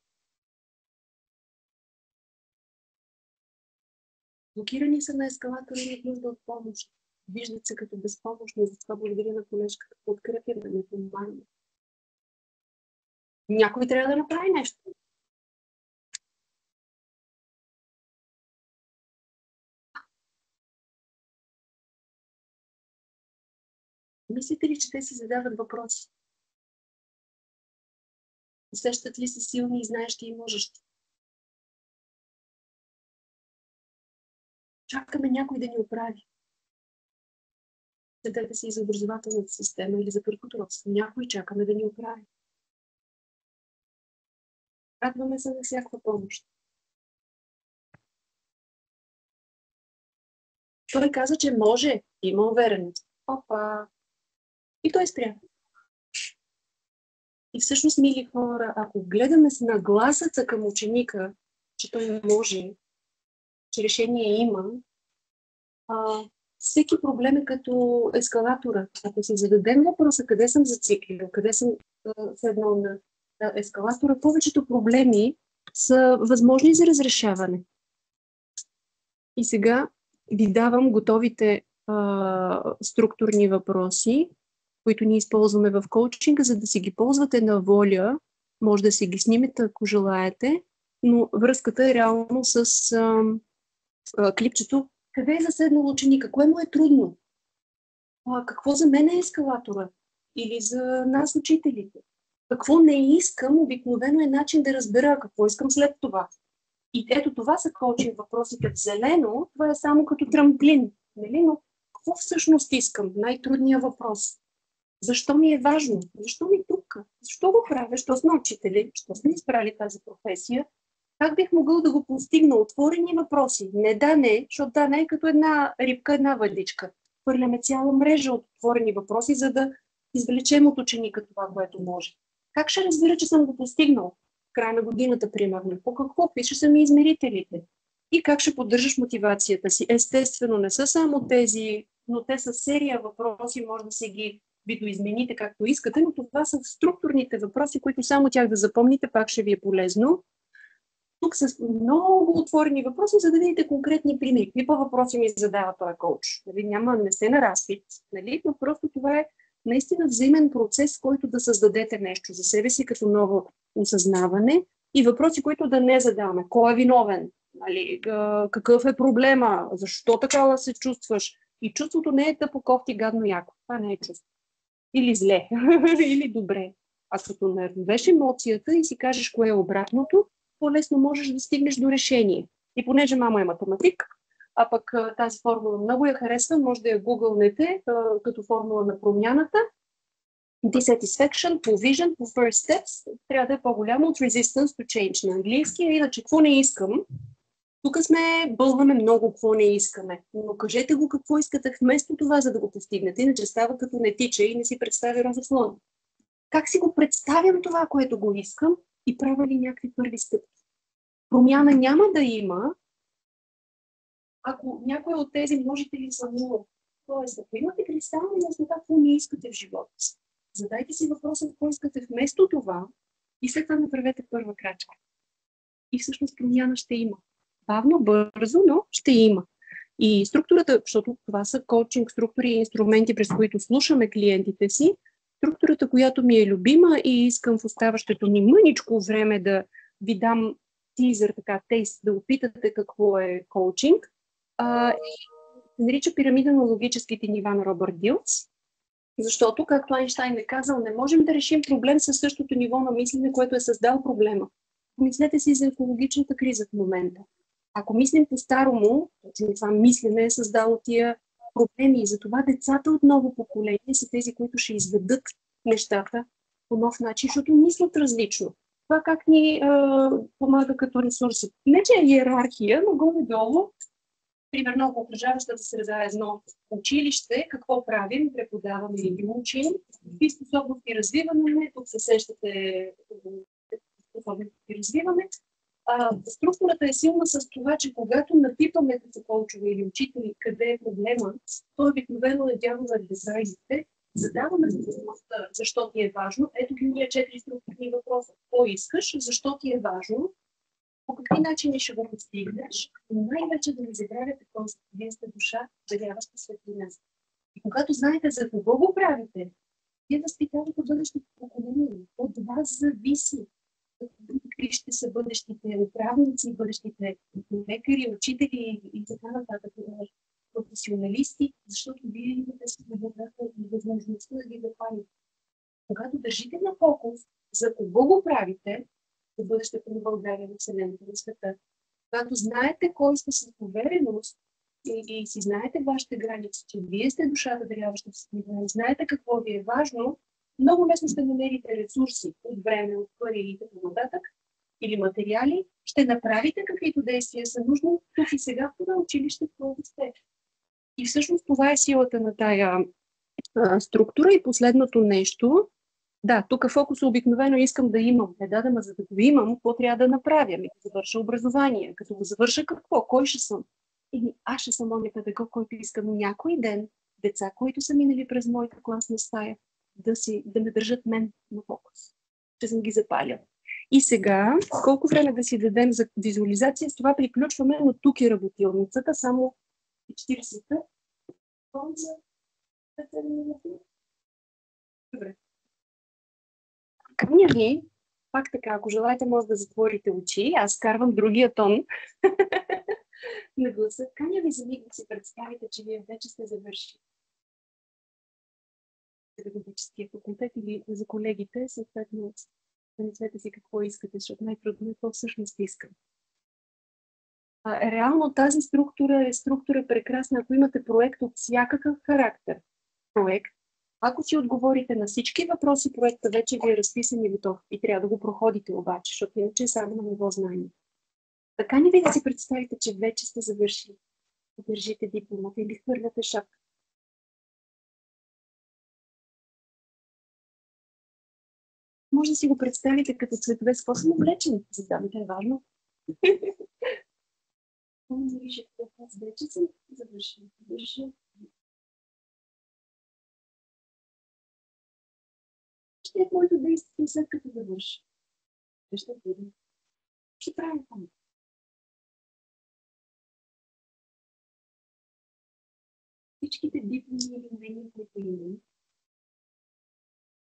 Блокирани са на ескалатора и нужда от помощ. Виждат се като безпомощни, затова благодаря на колежката. Подкрепя да не помага. Някой трябва да направи нещо. Мислите ли, че те си задават въпроси? Усещат ли се силни и знаещи и можещи? Чакаме някой да ни оправи. Седете си и за образователната система или за първото родство. Някой чакаме да ни оправи. Радваме се на всякаква помощ. Той каза, че може. Има увереност. Опа! И той спря. И всъщност, мили хора, ако гледаме с нагласата към ученика, че той може, че решение има, всеки проблем е като ескалатора. Ако си зададем въпроса къде съм зациклил, къде съм седнал на ескалатора, повечето проблеми са възможни за разрешаване. И сега ви давам готовите структурни въпроси, които ние използваме в коучинга, за да си ги ползвате на воля. Може да си ги снимете, ако желаете, но връзката е реално с клипчето. Къде е заседнал ученика? Кое му е трудно? Какво за мен е ескалатора? Или за нас, учителите? Какво не искам, обикновено е начин да разбера какво искам след това. И ето това са коучинг въпросите в зелено. Това е само като трамплин. Нали? Но какво всъщност искам? Най-трудният въпрос. Защо ми е важно? Защо ми тук? Защо го правя? Защо сме учители? Защо сме избрали тази професия? Как бих могъл да го постигна? Отворени въпроси. Не, защото да не е като една рибка, една въдичка. Хвърляме цяла мрежа от отворени въпроси, за да извлечем от ученика това, което може. Как ще разбира, че съм го постигнал? В края на годината, примерно. По какво? Какви ще са ми измерителите? И как ще поддържаш мотивацията си? Естествено, не са само тези, но те са серия въпроси, може да си ги видоизмените както искате, но това са структурните въпроси, които само тях да запомните, пак ще ви е полезно. Тук са много отворени въпроси, за да видите конкретни примери. Какви въпроси ми задава този коуч? Нали, не сте на разпит, нали? Но просто това е наистина взаимен процес, който да създадете нещо за себе си като ново осъзнаване и въпроси, които да не задаваме. Кой е виновен? Нали, какъв е проблема? Защо така се чувстваш? И чувството не е тъпо, кофти, гадно, яко. Това не е чувство. Или зле, или добре. А като нарвеш емоцията и си кажеш кое е обратното, по-лесно можеш да стигнеш до решение. И понеже мама е математик, а пък тази формула много я харесва, може да я гугълнете като формула на промяната. Dissatisfaction по vision, по first steps, трябва да е по-голямо от resistance to change на английски. Иначе какво не искам? Тук бълваме много какво не искаме, но кажете го какво искате вместо това, за да го постигнете, иначе става като не тича и не си представя розов слон. Как си го представям това, което го искам и правя ли някакви първи стъпки? Промяна няма да има, ако някой от тези можете ли са нула. Тоест, ако имате кристална яснота, какво не искате в живота си. Задайте си въпроса какво искате вместо това и след това направете първа крачка. И всъщност промяна ще има. Бавно, бързо, но ще има. И структурата, защото това са коучинг структури и инструменти, през които слушаме клиентите си, структурата, която ми е любима и искам в оставащото ми мъничко време да ви дам тизър, така, тест, да опитате какво е коучинг, се нарича пирамида на логическите нива на Робърт Дилс, защото, както Айнщайн е казал, не можем да решим проблем със същото ниво на мислене, което е създал проблема. Помислете си за екологичната криза в момента. Ако мислим по-старому, това мислене е създало тия проблеми и затова децата от ново поколение са тези, които ще изведат нещата по нов начин, защото мислят различно. Това как ни помага като ресурси. Не, че е иерархия, но горе-долу, примерно, ако държаващата среда е едно училище, какво правим? Преподаваме или ги учим? Какви способности развиваме? Тук се сещате способности развиваме. Структурата е силна с това, че когато напипаме като коучове или учители къде е проблема, то обикновено надяваме дизайните, задаваме въпроса защо ти е важно. Ето ги ние 4 структурни въпроса. Какво искаш, защо ти е важно, по какви начини ще го постигнеш, но най-вече да не забравяте просто, вие сте душа, даряваща светлина. И когато знаете за кого го правите, вие възпитавате бъдещето поколение. От вас зависи какви ще са бъдещите управници, бъдещите лекари, учители и така нататък, професионалисти, защото вие имате свободата и възможността да ги запалите. Когато държите на фокус за кого го правите, за бъдещето на България, на Вселената, на света, когато знаете кой сте с увереност и си знаете вашите граници, че вие сте душата, даряваща се, знаете какво ви е важно, много лесно ще намерите ресурси от време, от пари и така нататък, или материали, ще направите каквито действия са нужни тук и сега в това училище, в което сте. И всъщност това е силата на тая структура. И последното нещо, да, тук фокуса обикновено искам да имам. Ама за да го имам, какво трябва да направя? Като завърша образование, като го завърша какво? Кой ще съм? Аз ще съм оня педагог, който искам някой ден деца, които са минали през моята класна стая, да ме държат мен на фокус. Ще съм ги запаля. И сега, колко време да си дадем за визуализация, с това приключваме, но тук е работилницата, само 40-та. Добре. Каня ви, пак така, ако желаете, може да затворите очи. Аз карвам другия тон на гласа. Каня ви за миг да си представите, че вие вече сте завършили педагогическия факултет или за колегите, съответно, помислете си какво искате, защото най-трудно е какво всъщност искам. Реално тази структура е структура прекрасна, ако имате проект от всякакъв характер. Проект. Ако си отговорите на всички въпроси, проекта вече ви е разписан и готов. И трябва да го проходите обаче, защото иначе е само на ниво знание. Така не ви да си представите, че вече сте завършили. Държите дипломата или хвърляте шапка. Може да си го представите като цветове с какво съм облечен. За дамите е важно. Аз вече съм завършил. Ще е моето действие след като завърша. Ще бъде. Ще правим там. Всичките дипломи или умения, които имам,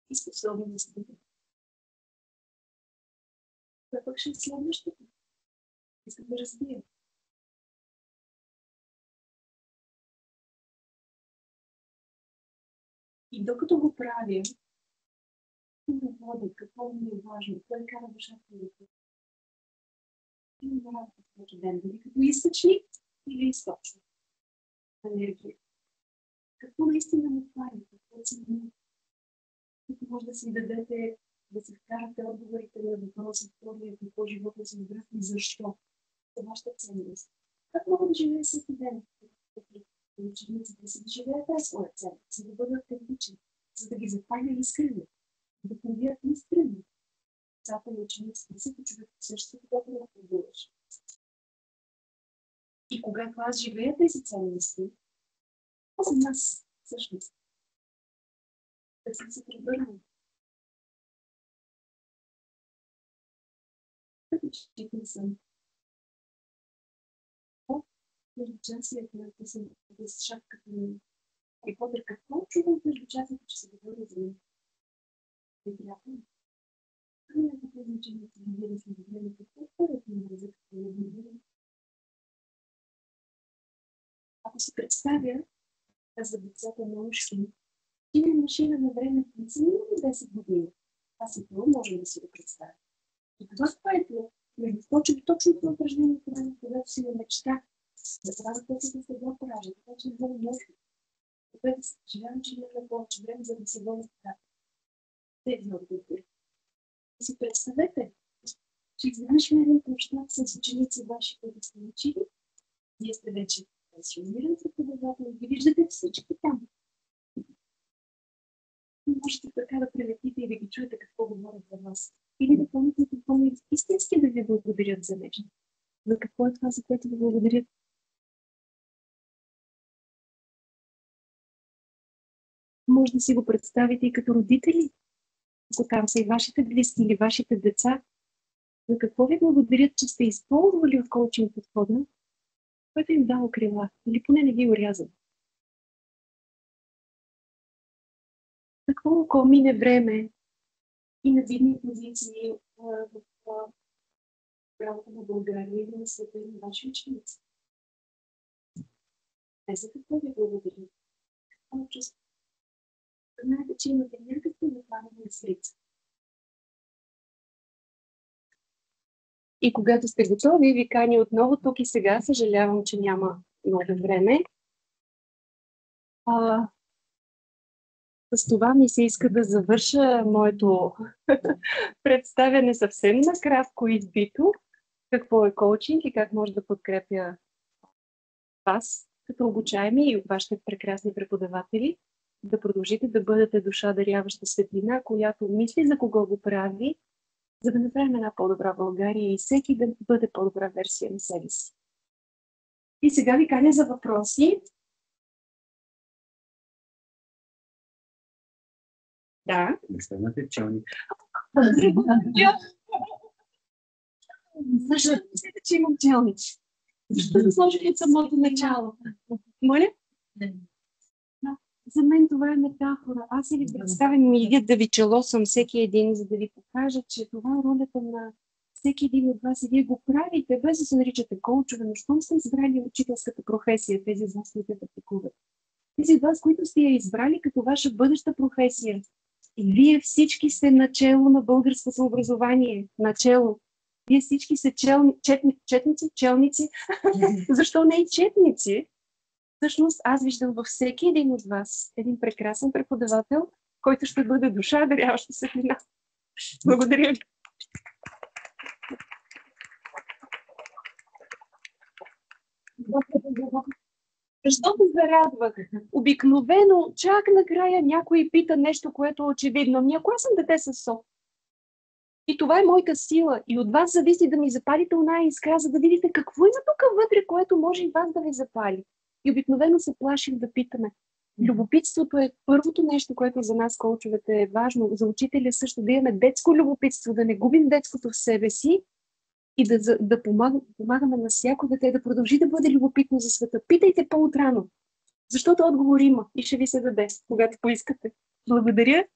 и способности. Това пък ще е следващото. Искам да разбия. И докато го правя, да водя какво ми е важно, кое кара душата ми. И не работа всеки ден, дали като източник или източник. Енергия. Какво наистина ме прави? Какво си ми? Като може да си дадете, да си вкарате отговорите на въпроса, какво живота си израства и защо. Това вашата ценност. Как мога да живея всеки ден? Учениците си да живеят тази своя цел, за да бъдат автентични, за да ги запаля искрено, да повият искрено. Децата на учениците всеки човек същото, когато да побудеш. И когато аз живея тези ценности, за нас всъщност. Да съм се превърнала. Читам съм. Междучасие, която съм с шапката ми. И Потър, какво чувам в междучасието, че се говори за мен? Неприятно. Не е какво значение, че вие сме добре, какво според ми за какво не добре. Ако си представя за децата на ушки, има машина на времето не са минали 10 години. Аз и това може да си го представя. И това, което между впрочем, точно това упражнение, когато си на мечта, да правя това, да се го поража, така че не бъде лошо. Така да се съжалявам, че няма повече време, за да се го направя. Тези отговори. Си представете, че изведнъж един площад с ученици ваши, които сте учили, вие сте вече пенсиониран преподавател, ги виждате всички там. Можете така да прелетите и да ги чуете какво говорят за вас. Или да помните какво истински да ви благодарят за нещо. За какво е това, за което ви благодарят? Може да си го представите и като родители, ако там са и вашите близки или вашите деца. За какво ви благодарят, че сте използвали от коучинг подхода, който им дава крила, или поне не ги урязал. Какво, ако мине време и на видни позиции в правото на България или на света и на ваши ученици? Не за какво ви благодарят? Какво чувство? Знаете, че имате някакво запалене на сърце. И когато сте готови, ви каня отново тук и сега. Съжалявам, че няма много време. С това ми се иска да завърша моето представяне съвсем накратко избито. Какво е коучинг и как може да подкрепя вас, като обучаеми и вашите прекрасни преподаватели, да продължите да бъдете душа даряваща светлина, която мисли за кого го прави, за да направим една по-добра България и всеки да бъде по-добра версия на себе си. И сега ви каня за въпроси. Да. Не станете челни. Защо не мислите, че имам челници? Защо не сложили от самото начало? Моля? За мен това е метафора. Аз си ви представям и идея да ви челосвам всеки един, за да ви покажа, че това е ролята на всеки един от вас и вие го правите, без да се наричате коучове, но щом сте избрали учителската професия, тези от вас, които практикуват. Тези от вас, които сте я избрали като ваша бъдеща професия. И вие всички сте начело на българското образование. Начело. Вие всички сте челници. Защо не и четници? Всъщност, аз виждам във всеки един от вас един прекрасен преподавател, който ще бъде душа, даряваща светлина. Благодаря ви. Защо се зарадвах? Обикновено, чак накрая някой пита нещо, което е очевидно. Ами ако аз съм дете със со. И това е моята сила. И от вас зависи да ми запалите оная искра, за да видите какво има тук вътре, което може и вас да ви запали. И обикновено се плашим да питаме. Любопитството е първото нещо, което за нас, коучовете, е важно. За учителя също да имаме детско любопитство, да не губим детското в себе си и да помагаме на всяко дете да продължи да бъде любопитно за света. Питайте по-отрано, защото отговор има и ще ви се даде, когато поискате. Благодаря.